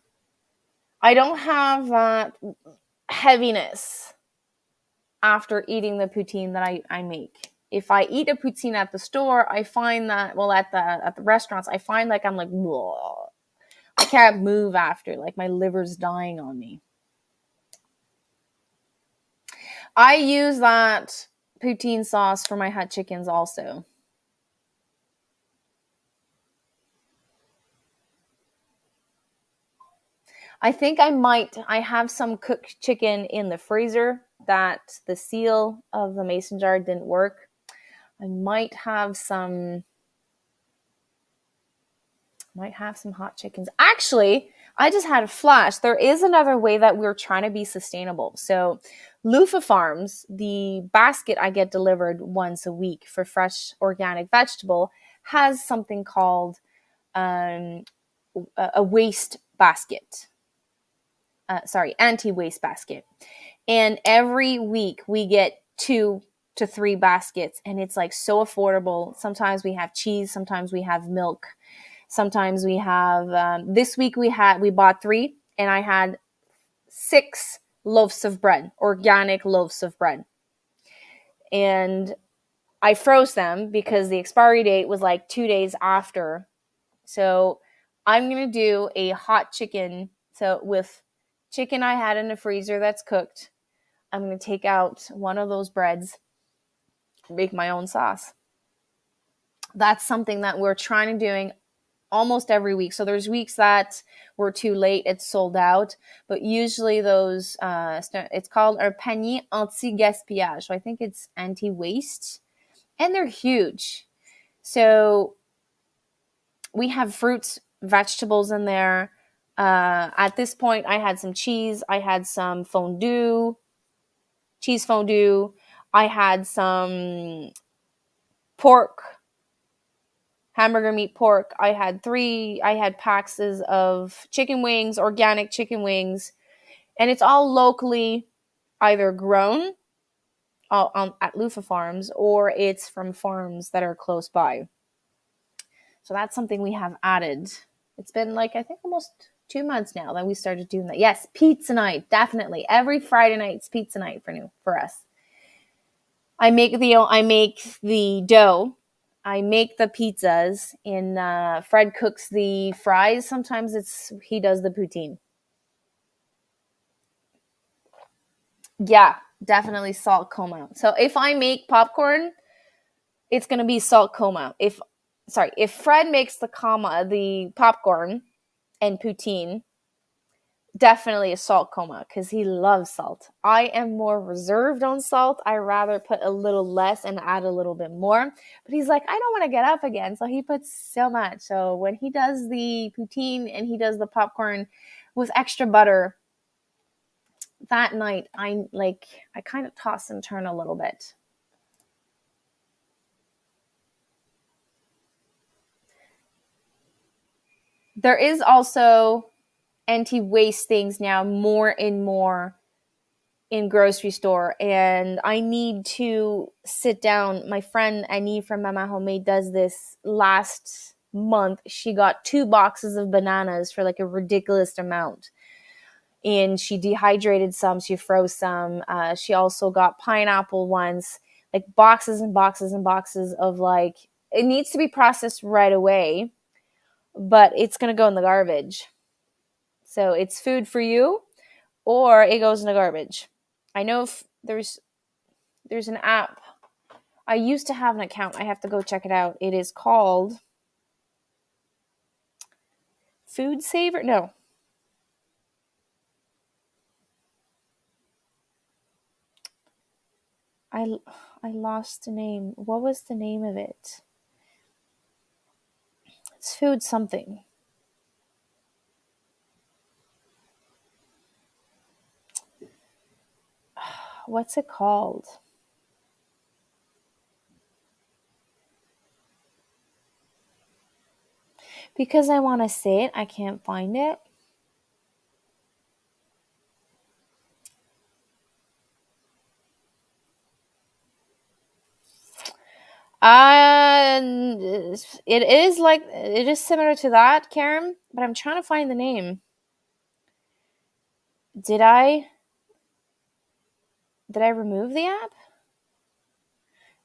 I don't have that heaviness after eating the poutine that I make. If I eat a poutine at the store, I find that, well, at the restaurants, I find like I'm like, whoa, I can't move after, like my liver's dying on me. I use that poutine sauce for my hot chickens also. I think I have some cooked chicken in the freezer that the seal of the mason jar didn't work. I might have some hot chickens. Actually, I just had a flash. There is another way that we're trying to be sustainable. So, Loofah Farms, the basket I get delivered once a week for fresh organic vegetable, has something called a waste basket. Anti-waste basket. And every week we get 2 to 3 baskets, and it's like so affordable. Sometimes we have cheese, sometimes we have milk. Sometimes we have, this week we bought 3 and I had 6 loaves of bread, organic loaves of bread. And I froze them because the expiry date was like 2 days after. So I'm going to do a hot chicken. So with chicken I had in the freezer that's cooked, I'm going to take out one of those breads, make my own sauce. That's something that we're trying to doing almost every week. So there's weeks that we're too late, it's sold out, but usually those it's called un panier anti-gaspillage. So I think it's anti-waste, and they're huge. So we have fruits, vegetables in there. At this point, I had some cheese, I had some cheese fondue, I had some pork, hamburger meat pork. I had packs of chicken wings, organic chicken wings, and it's all locally either grown at Lufa Farms, or it's from farms that are close by. So that's something we have added. It's been like, I think, almost 2 months now that we started doing that. Yes, pizza night, definitely. Every Friday night it's pizza night for us. I make the dough. I make the pizzas, and Fred cooks the fries. Sometimes he does the poutine. Yeah, definitely salt coma. So if I make popcorn, it's gonna be salt coma. If Fred makes the popcorn and poutine, definitely a salt coma because he loves salt. I am more reserved on salt. I rather put a little less and add a little bit more. But he's like, I don't want to get up again, so he puts so much. So when he does the poutine and he does the popcorn with extra butter, that night I kind of toss and turn a little bit. There is also anti-waste things now more and more in grocery store, and I need to sit down. My friend Annie from Mama Homemade does this. Last month she got 2 boxes of bananas for like a ridiculous amount, and she dehydrated some, she froze some. She also got pineapple ones, like boxes and boxes and boxes of, like, it needs to be processed right away, but it's going to go in the garbage. So it's food for you, or it goes in the garbage. I know if there's an app. I used to have an account. I have to go check it out. It is called Food Saver. No. I I lost the name. What was the name of it? It's food something. What's it called? Because I want to say it, I can't find it. It is similar to that, Karen, but I'm trying to find the name. Did I remove the app?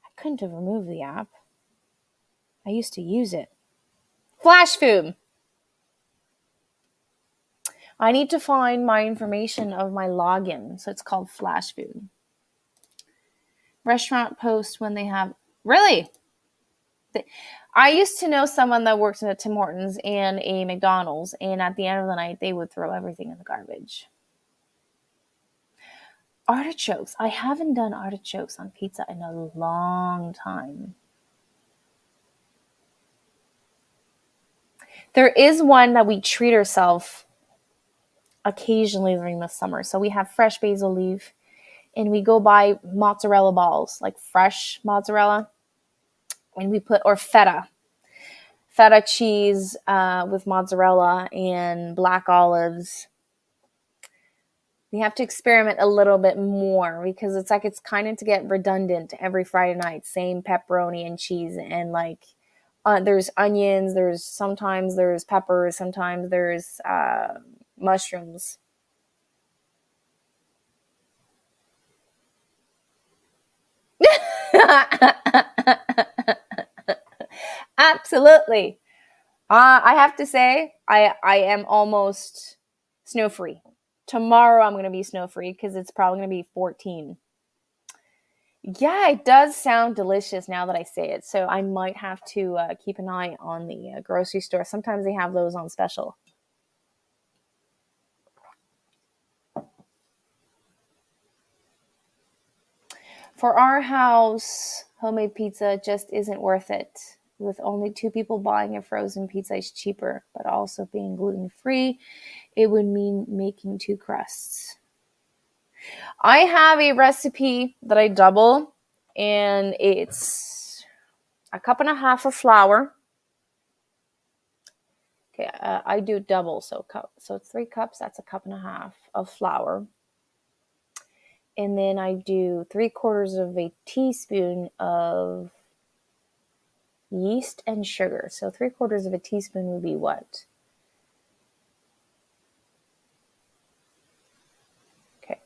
I couldn't have removed the app. I used to use it. Flash food. I need to find my information of my login. So it's called Flash Food. Restaurant post when they have. Really? I used to know someone that worked in a Tim Hortons and a McDonald's, and at the end of the night, they would throw everything in the garbage. Artichokes. I haven't done artichokes on pizza in a long time. There is one that we treat ourselves occasionally during the summer. So we have fresh basil leaf, and we go buy mozzarella balls, like fresh mozzarella, and we put, or feta cheese with mozzarella and black olives. We have to experiment a little bit more because it's kind of to get redundant every Friday night, same pepperoni and cheese, and like there's onions, sometimes there's peppers, sometimes there's mushrooms. Absolutely. I have to say, I am almost snow free. Tomorrow I'm going to be snow free because it's probably going to be 14. Yeah, it does sound delicious now that I say it. So I might have to keep an eye on the grocery store. Sometimes they have those on special. For our house, homemade pizza just isn't worth it. With only 2 people buying a frozen pizza is cheaper, but also being gluten free, it would mean making 2 crusts. I have a recipe that I double, and it's a cup and a half of flour. Okay, I do double, so 3 cups. That's a cup and a half of flour. And then I do 3/4 of a teaspoon of yeast and sugar. So 3/4 of a teaspoon would be what? Okay.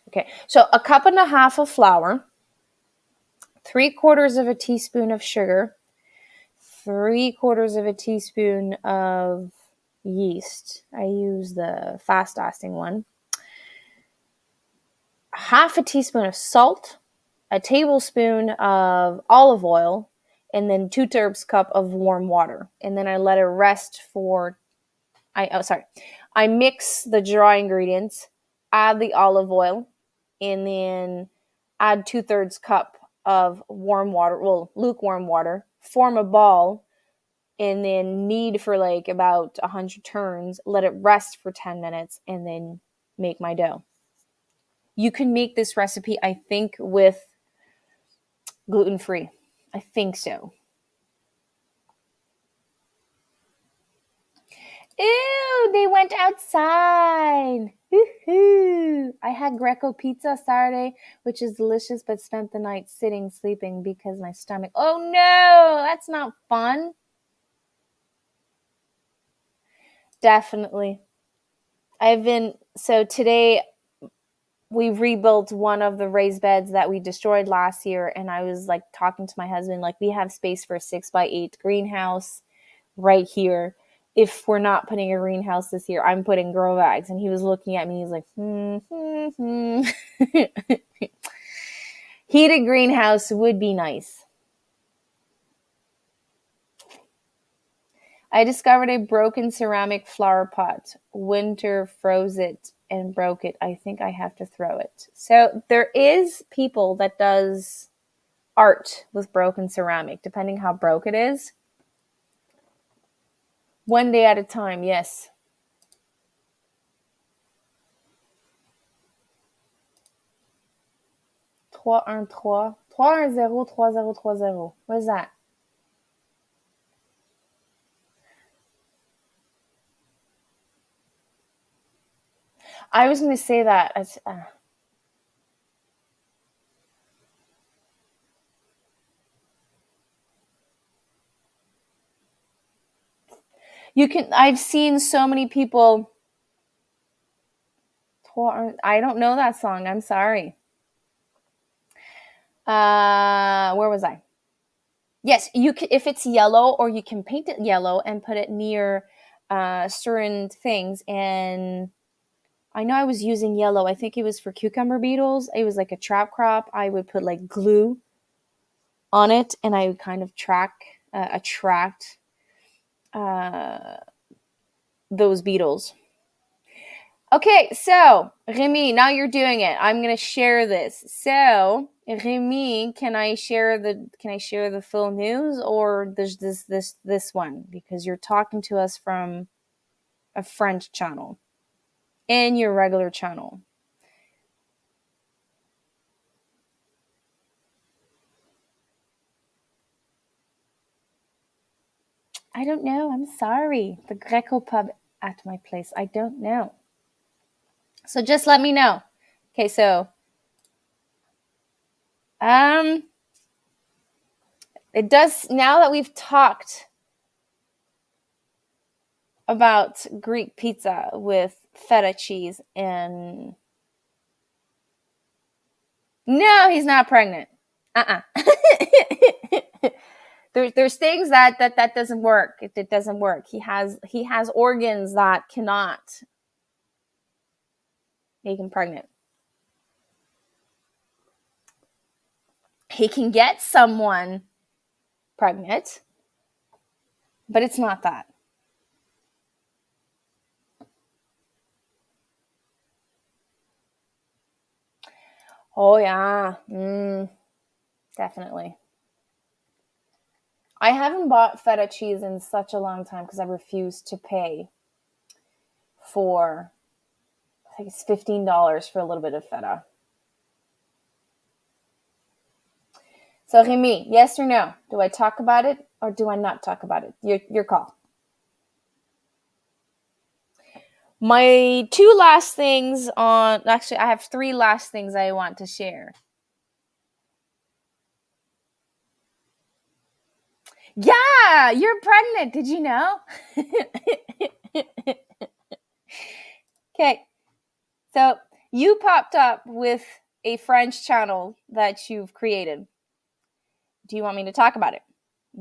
Okay. So a cup and a half of flour, 3/4 of a teaspoon of sugar, 3/4 of a teaspoon of yeast. I use the fast acting one. Half a teaspoon of salt, a tablespoon of olive oil, and then 2/3 cup of warm water. And then I let it rest for, I mix the dry ingredients, add the olive oil, and then add 2/3 cup of warm water, well, lukewarm water, form a ball, and then knead for like about 100 turns, let it rest for 10 minutes, and then make my dough. You can make this recipe, I think, with gluten-free. I think so. Ew, they went outside. Woohoo! I had Greco pizza Saturday, which is delicious, but spent the night sitting, sleeping because my stomach. Oh no, that's not fun. Definitely. So today we rebuilt one of the raised beds that we destroyed last year, and I was like talking to my husband, like, we have space for a 6x8 greenhouse right here. If we're not putting a greenhouse this year, I'm putting grow bags. And he was looking at me, he's like, Heated greenhouse would be nice. I discovered a broken ceramic flower pot. Winter froze it and broke it. I think I have to throw it. So there is people that does art with broken ceramic, depending how broke it is. One day at a time, yes. Trois un trois 310 3030. What is that? I was going to say that as you can. I've seen so many people. I don't know that song. I'm sorry. Where was I? Yes, you can, if it's yellow, or you can paint it yellow and put it near certain things. And I know I was using yellow. I think it was for cucumber beetles. It was like a trap crop. I would put like glue on it, and I would kind of attract those beetles. Okay, so Remy, now you're doing it. I'm gonna share this. So Remy, can I share the full news, or there's this one, because you're talking to us from a French channel and your regular channel? I don't know. I'm sorry. The Greco pub at my place. I don't know. So just let me know. Okay, so it does, now that we've talked about Greek pizza with feta cheese and no, he's not pregnant. There's things that doesn't work. It doesn't work. He has organs that cannot make him pregnant. He can get someone pregnant, but it's not that. Oh yeah, definitely. I haven't bought feta cheese in such a long time because I refuse to pay for, I think it's $15 for a little bit of feta. So Remy, yes or no? Do I talk about it or do I not talk about it? Your call. My two last things on, actually, I have three last things I want to share. Yeah, you're pregnant. Did you know? Okay. So you popped up with a French channel that you've created. Do you want me to talk about it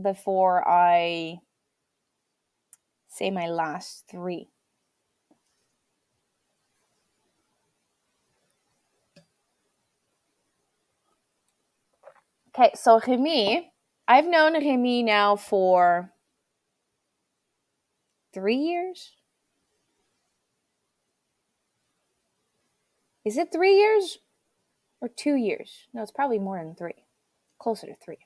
before I say my last three? Okay, so Remy, I've known Remy now for 3 years. Is it 3 years or 2 years? No, it's probably more than three. Closer to three.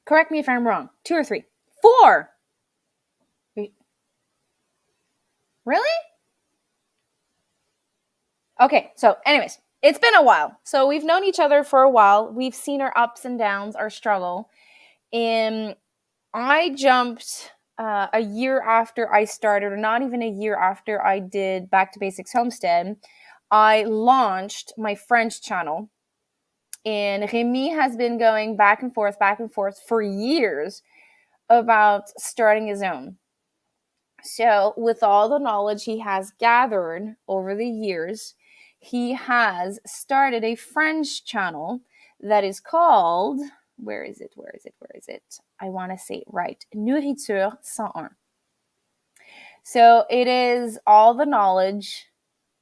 Correct me if I'm wrong. 2 or 3. 4. Really? Okay, so anyways, it's been a while. So we've known each other for a while. We've seen our ups and downs, our struggle. And I jumped a year after I started, or not even a year after I did Back to Basics Homestead. I launched my French channel. And Remy has been going back and forth for years about starting his own. So, with all the knowledge he has gathered over the years, he has started a French channel that is called, where is it? I want to say it right. Nourriture 101. So, it is all the knowledge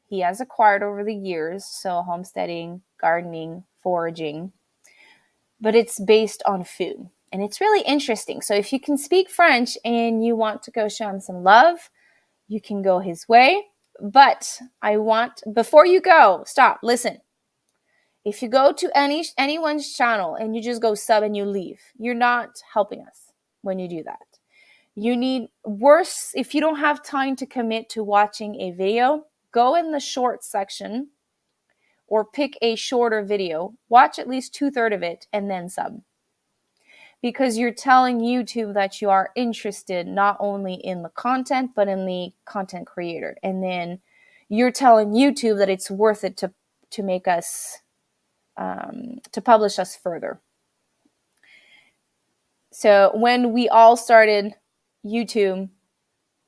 he has acquired over the years. So, homesteading, gardening, foraging, but it's based on food. And it's really interesting. So, if you can speak French and you want to go show him some love, you can go his way. But I want, before you go, stop, listen. If you go to anyone's channel and you just go sub and you leave, you're not helping us when you do that. You need, worse, if you don't have time to commit to watching a video, go in the short section or pick a shorter video, watch at least 2/3 of it, and then sub. Because you're telling YouTube that you are interested not only in the content, but in the content creator. And then you're telling YouTube that it's worth it to make us, to publish us further. So when we all started YouTube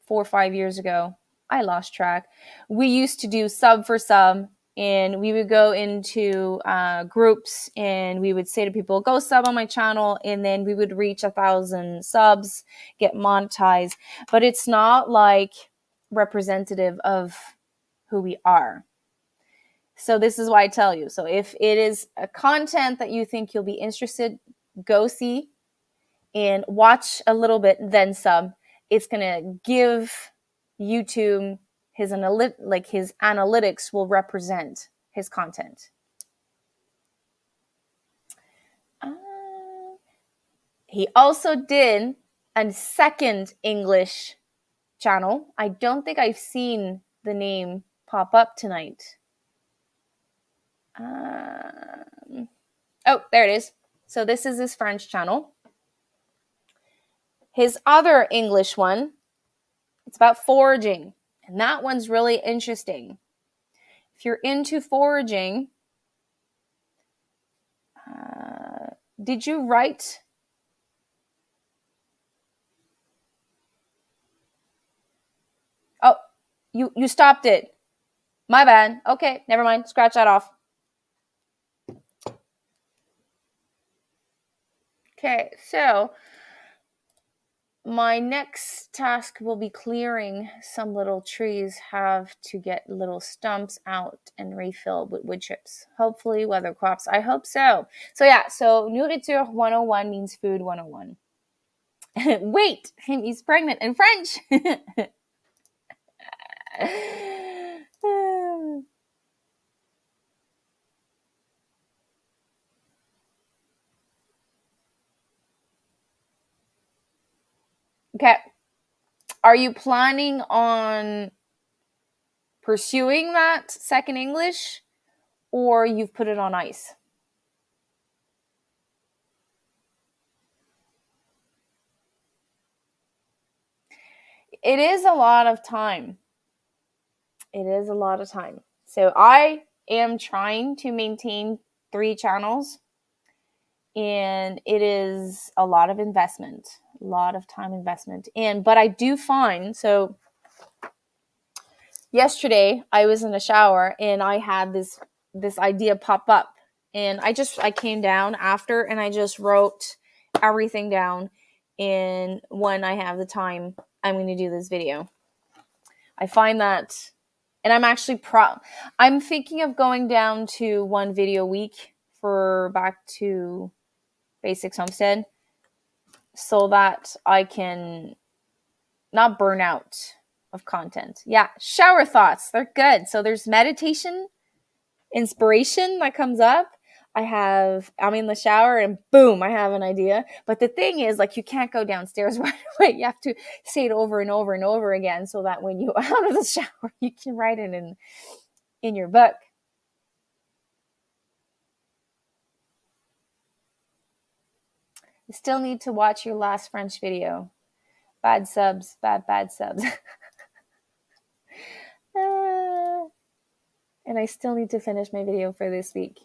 4 or 5 years ago, I lost track. We used to do sub for sub, and we would go into groups and we would say to people, go sub on my channel, and then we would reach 1,000 subs, get monetized. But it's not like representative of who we are. So this is why I tell you. So if it is a content that you think you'll be interested, go see and watch a little bit, then sub. It's going to give YouTube his analytics will represent his content. He also did a second English channel. I don't think I've seen the name pop up tonight. Oh, there it is. So this is his French channel. His other English one, it's about foraging. And that one's really interesting. If you're into foraging, did you write? Oh, you stopped it. My bad. Okay, never mind. Scratch that off. Okay, so my next task will be clearing some little trees, have to get little stumps out and refill with wood chips. Hopefully weather crops. I hope so. So yeah, so nourriture 101 means food 101. Wait, he's pregnant in French. Okay. Are you planning on pursuing that second English, or you've put it on ice? it is a lot of time. It is a lot of time. So I am trying to maintain 3 channels, and it is a lot of investment, a lot of time investment. But I do find, so yesterday I was in the shower and I had this idea pop up, and I came down after and I just wrote everything down, and when I have the time I'm going to do this video. I find that, and I'm actually I'm thinking of going down to 1 video a week for back to basics homestead, so that I can not burn out of content. Yeah, shower thoughts, they're good. So there's meditation, inspiration that comes up. I'm in the shower and boom, I have an idea. But the thing is, like, you can't go downstairs right away. You have to say it over and over and over again, so that when you out of the shower, you can write it in your book. You still need to watch your last French video. Bad subs, bad subs. And I still need to finish my video for this week.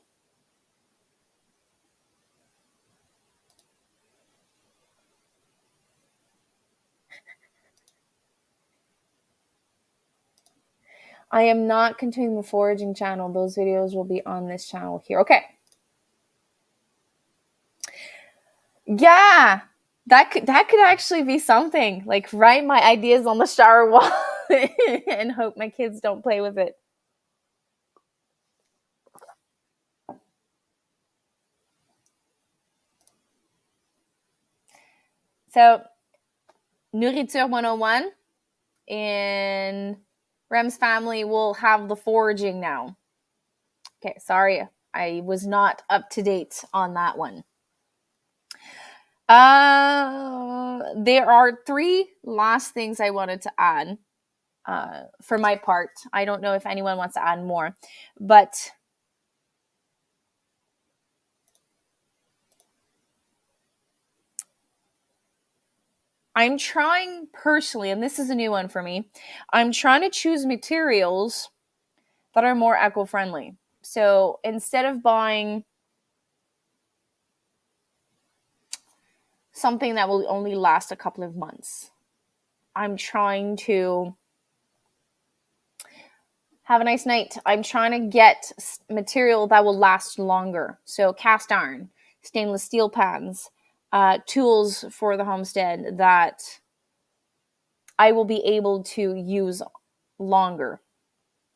I am not continuing the foraging channel. Those videos will be on this channel here. Okay. Yeah, that could actually be something. Like, write my ideas on the shower wall and hope my kids don't play with it. So, Nourriture 101 in Rem's family will have the foraging now. Okay, sorry, I was not up to date on that one. There are 3 last things I wanted to add for my part. I don't know if anyone wants to add more, but I'm trying personally, and this is a new one for me, I'm trying to choose materials that are more eco-friendly. So instead of buying something that will only last a couple of months, I'm trying to have a nice night. I'm trying to get material that will last longer. So cast iron, stainless steel pans, tools for the homestead that I will be able to use longer.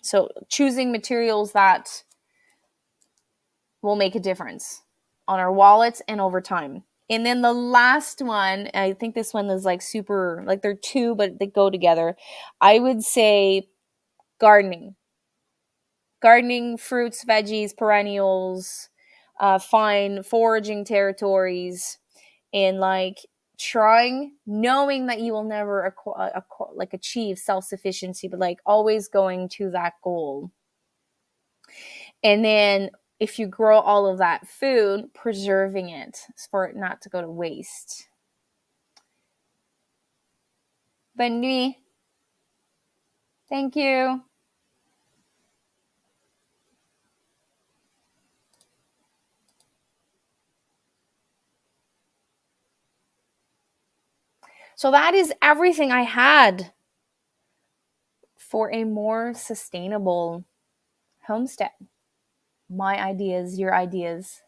So choosing materials that will make a difference on our wallets and over time. And then the last one, I think this one is like super, like they're 2, but they go together. I would say gardening. Gardening, fruits, veggies, perennials, find foraging territories, and like trying, knowing that you will never achieve self-sufficiency, but like always going to that goal. And then if you grow all of that food, preserving it for it not to go to waste. Bonne nuit. Thank you. So that is everything I had for a more sustainable homestead. My ideas, your ideas.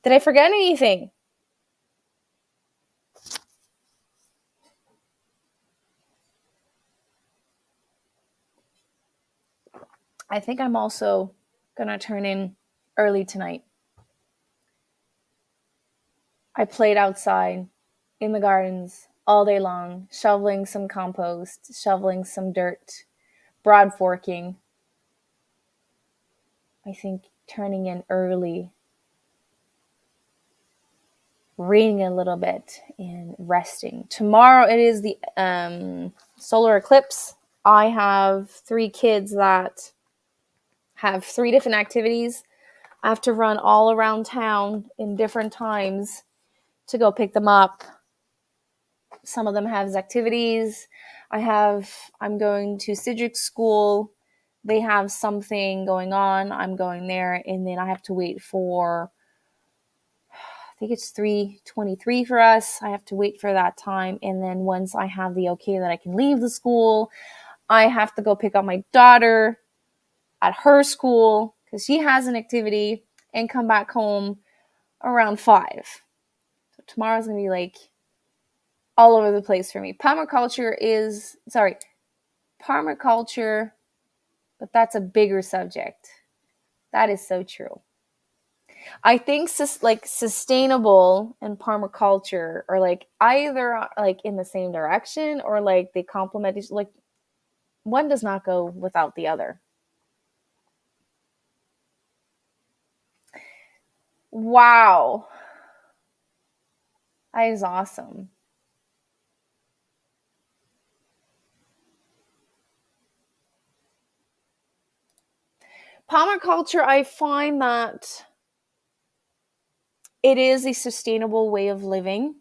Did I forget anything? I think I'm also gonna turn in early tonight. I played outside in the gardens all day long, shoveling some compost, shoveling some dirt, broad forking. I think turning in early, reading a little bit, and resting. Tomorrow it is the solar eclipse. I have 3 kids that have 3 different activities. I have to run all around town in different times to go pick them up. Some of them have activities. I'm going to Cedric school. They have something going on. I'm going there, and then I have to wait for, I think it's 3:23 for us. I have to wait for that time. And then once I have the okay that I can leave the school, I have to go pick up my daughter at her school because she has an activity and come back home around 5. So tomorrow's going to be like all over the place for me. Permaculture, but that's a bigger subject. That is so true. I think like sustainable and permaculture are like either like in the same direction or like they complement each. Like one does not go without the other. Wow, that is awesome. Permaculture, I find that it is a sustainable way of living.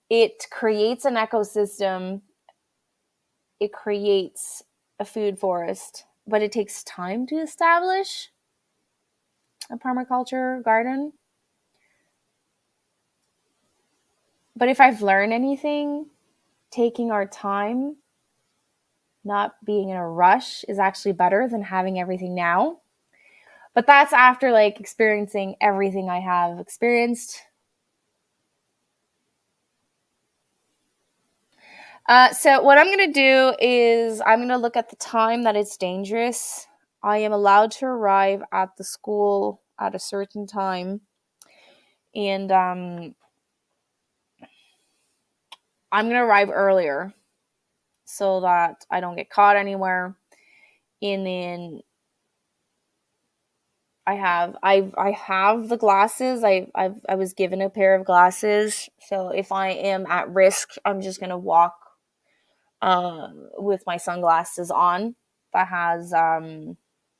It creates an ecosystem. It creates a food forest, but it takes time to establish a permaculture garden. But if I've learned anything, taking our time, not being in a rush is actually better than having everything now. But that's after like experiencing everything I have experienced. So what I'm going to do is I'm going to look at the time that it's dangerous. I am allowed to arrive at the school at a certain time. And I'm going to arrive earlier so that I don't get caught anywhere. And then I have the glasses. I was given a pair of glasses. So if I am at risk, I'm just going to walk with my sunglasses on. That has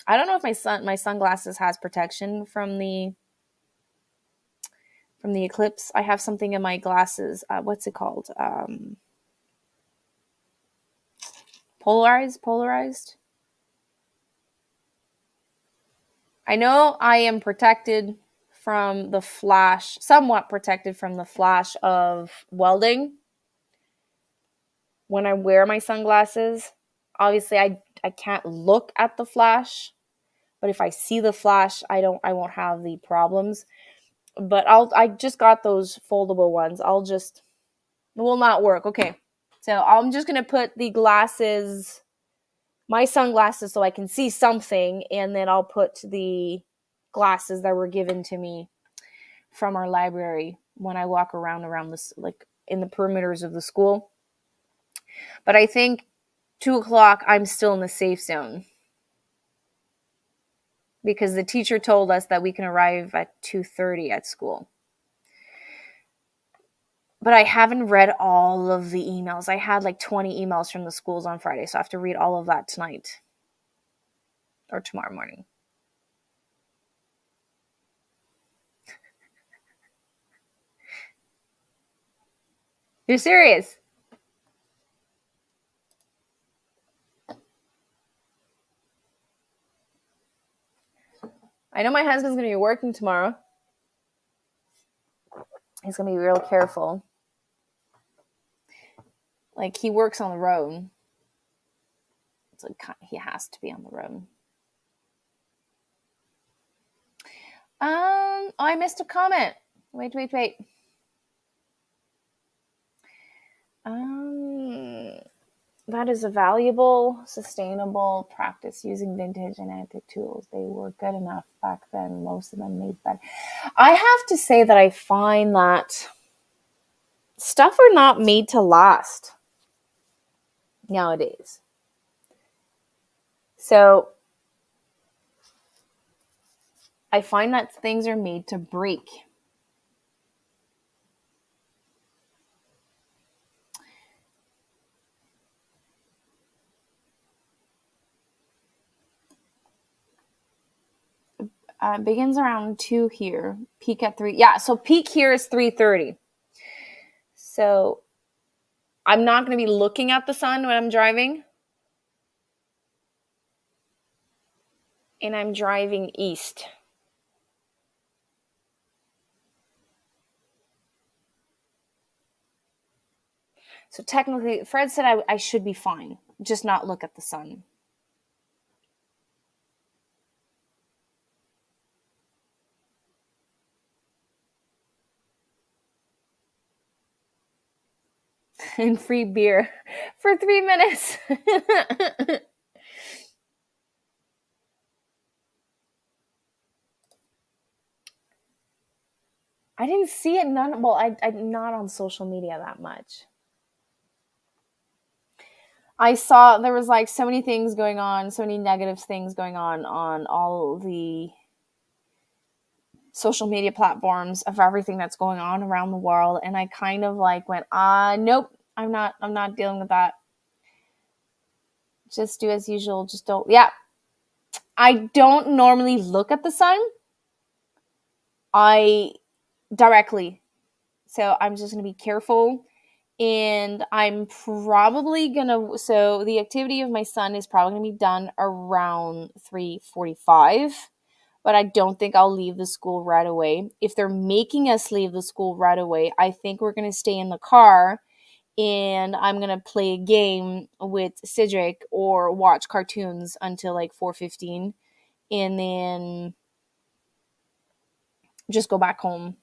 I don't know if my sunglasses has protection from the eclipse. I have something in my glasses. What's it called? Polarized. I know I am protected from the flash, somewhat protected from the flash of welding when I wear my sunglasses. Obviously, I can't look at the flash, but if I see the flash, I won't have the problems. But I just got those foldable ones. It will not work. Okay. So I'm just going to put the glasses, my sunglasses, so I can see something, and then I'll put the glasses that were given to me from our library when I walk around this, like in the perimeters of the school. But I think 2:00, I'm still in the safe zone because the teacher told us that we can arrive at 2:30 at school. But I haven't read all of the emails. I had like 20 emails from the schools on Friday, so I have to read all of that tonight or tomorrow morning. You're serious? I know my husband's going to be working tomorrow. He's going to be real careful. Like, he works on the road. It's like he has to be on the road. Oh, I missed a comment. Wait. That is a valuable, sustainable practice using vintage and antique tools. They were good enough back then. Most of them made better. I have to say that I find that stuff are not made to last nowadays. So I find that things are made to break. Begins around 2 here. Peak at 3. Yeah, so peak here is 3:30. So I'm not going to be looking at the sun when I'm driving. And I'm driving east. So technically, Fred said I should be fine. Just not look at the sun. And free beer for 3 minutes. I didn't see it. I'm not on social media that much. I saw there was like so many things going on, so many negative things going on all the social media platforms of everything that's going on around the world, and I kind of like went, nope, I'm not dealing with that. Just do as usual. Just don't. Yeah, I don't normally look at the sun. I directly, so I'm just gonna be careful. And I'm probably gonna, so the activity of my son is probably gonna be done around 3:45, but I don't think I'll leave the school right away. If they're making us leave the school right away, I think we're gonna stay in the car and I'm gonna play a game with Cedric or watch cartoons until like 4:15, and then just go back home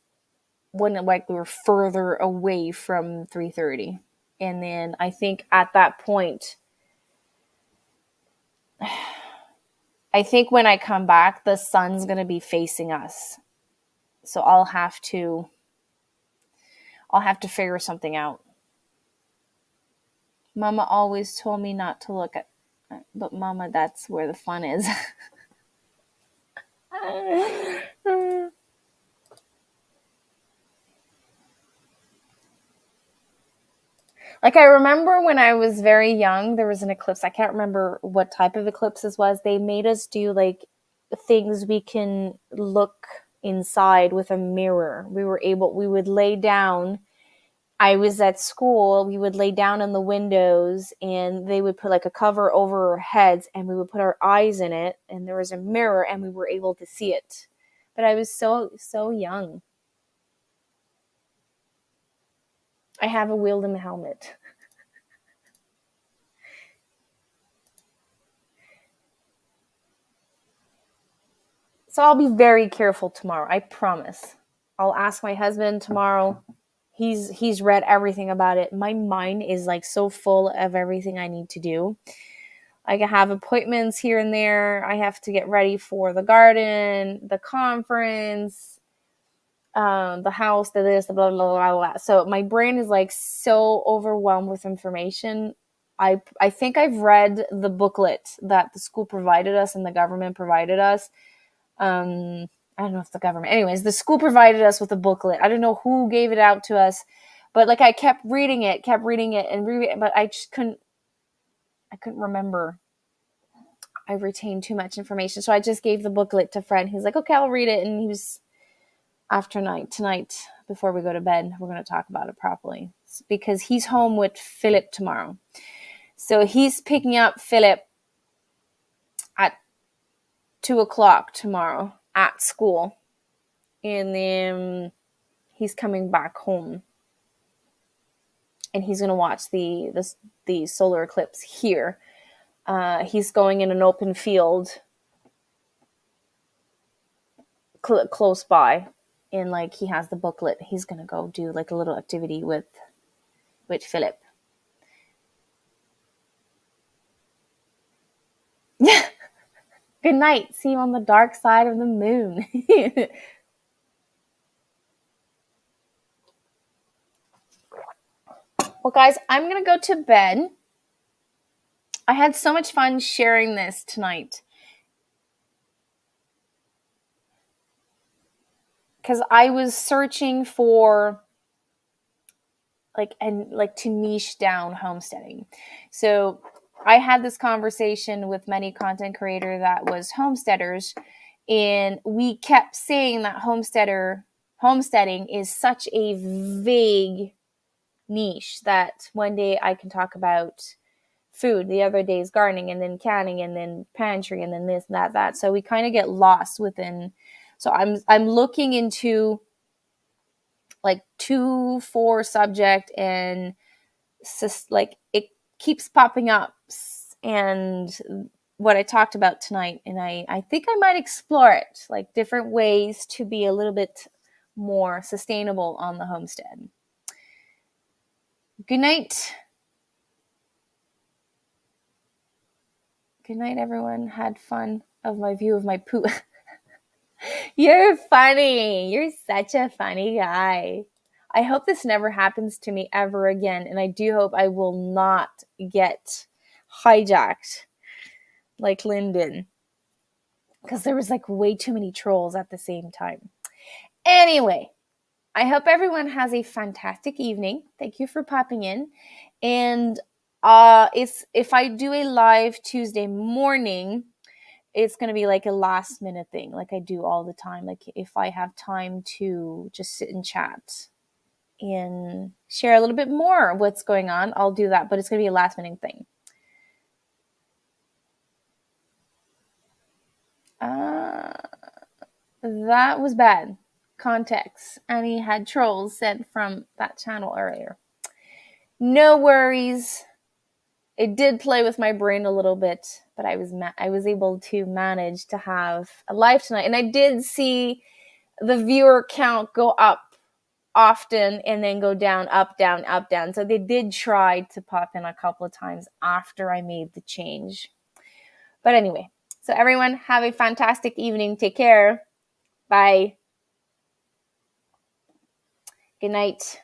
when like we were further away from 3:30. And then I think at that point, I think when I come back, the sun's going to be facing us. So I'll have to figure something out. Mama always told me not to look at, but Mama, that's where the fun is. Like, I remember when I was very young, there was an eclipse. I can't remember what type of eclipse this was. They made us do like things we can look inside with a mirror. We would lay down. I was at school. We would lay down in the windows and they would put like a cover over our heads and we would put our eyes in it. And there was a mirror and we were able to see it. But I was so young. I have a Wieldem helmet. So I'll be very careful tomorrow. I promise. I'll ask my husband tomorrow. He's read everything about it. My mind is like so full of everything I need to do. I have appointments here and there. I have to get ready for the garden, the conference, the house, the this, the blah, blah, blah, blah. So my brain is like so overwhelmed with information. I think I've read the booklet that the school provided us and the government provided us. I don't know if the government, anyways, the school provided us with a booklet. I don't know who gave it out to us, but like I kept reading it and but I just couldn't remember. I retained too much information. So I just gave the booklet to Fred. He's like, okay, I'll read it. And he was, tonight, before we go to bed, we're going to talk about it properly because he's home with Philip tomorrow. So he's picking up Philip at 2:00 tomorrow at school. And then he's coming back home. And he's going to watch the solar eclipse here. He's going in an open field close by. And like he has the booklet. He's going to go do like a little activity with Philip. Yeah. Good night. See you on the dark side of the moon. Well, guys, I'm going to go to bed. I had so much fun sharing this tonight. Because I was searching for to niche down homesteading. So I had this conversation with many content creators that was homesteaders, and we kept saying that homesteading is such a vague niche that one day I can talk about food, the other day is gardening, and then canning, and then pantry, and then this and that. So we kind of get lost within. So I'm looking into like 2-4 subject, and like it keeps popping up, and what I talked about tonight, and I think I might explore it, like different ways to be a little bit more sustainable on the homestead. Good night. Good night, everyone. Had fun of my view of my poo. You're funny. You're such a funny guy. I hope this never happens to me ever again, and I do hope I will not get hijacked like Lyndon, because there was like way too many trolls at the same time. Anyway, I hope everyone has a fantastic evening. Thank you for popping in. And if I do a live Tuesday morning, it's going to be like a last minute thing, like I do all the time. Like if I have time to just sit and chat and share a little bit more of what's going on, I'll do that. But it's going to be a last minute thing. That was bad context. Annie had trolls sent from that channel earlier. No worries. It did play with my brain a little bit, but I was able to manage to have a live tonight, and I did see the viewer count go up often and then go down, up, down, up, down. So they did try to pop in a couple of times after I made the change. But anyway, so everyone have a fantastic evening. Take care. Bye. Good night.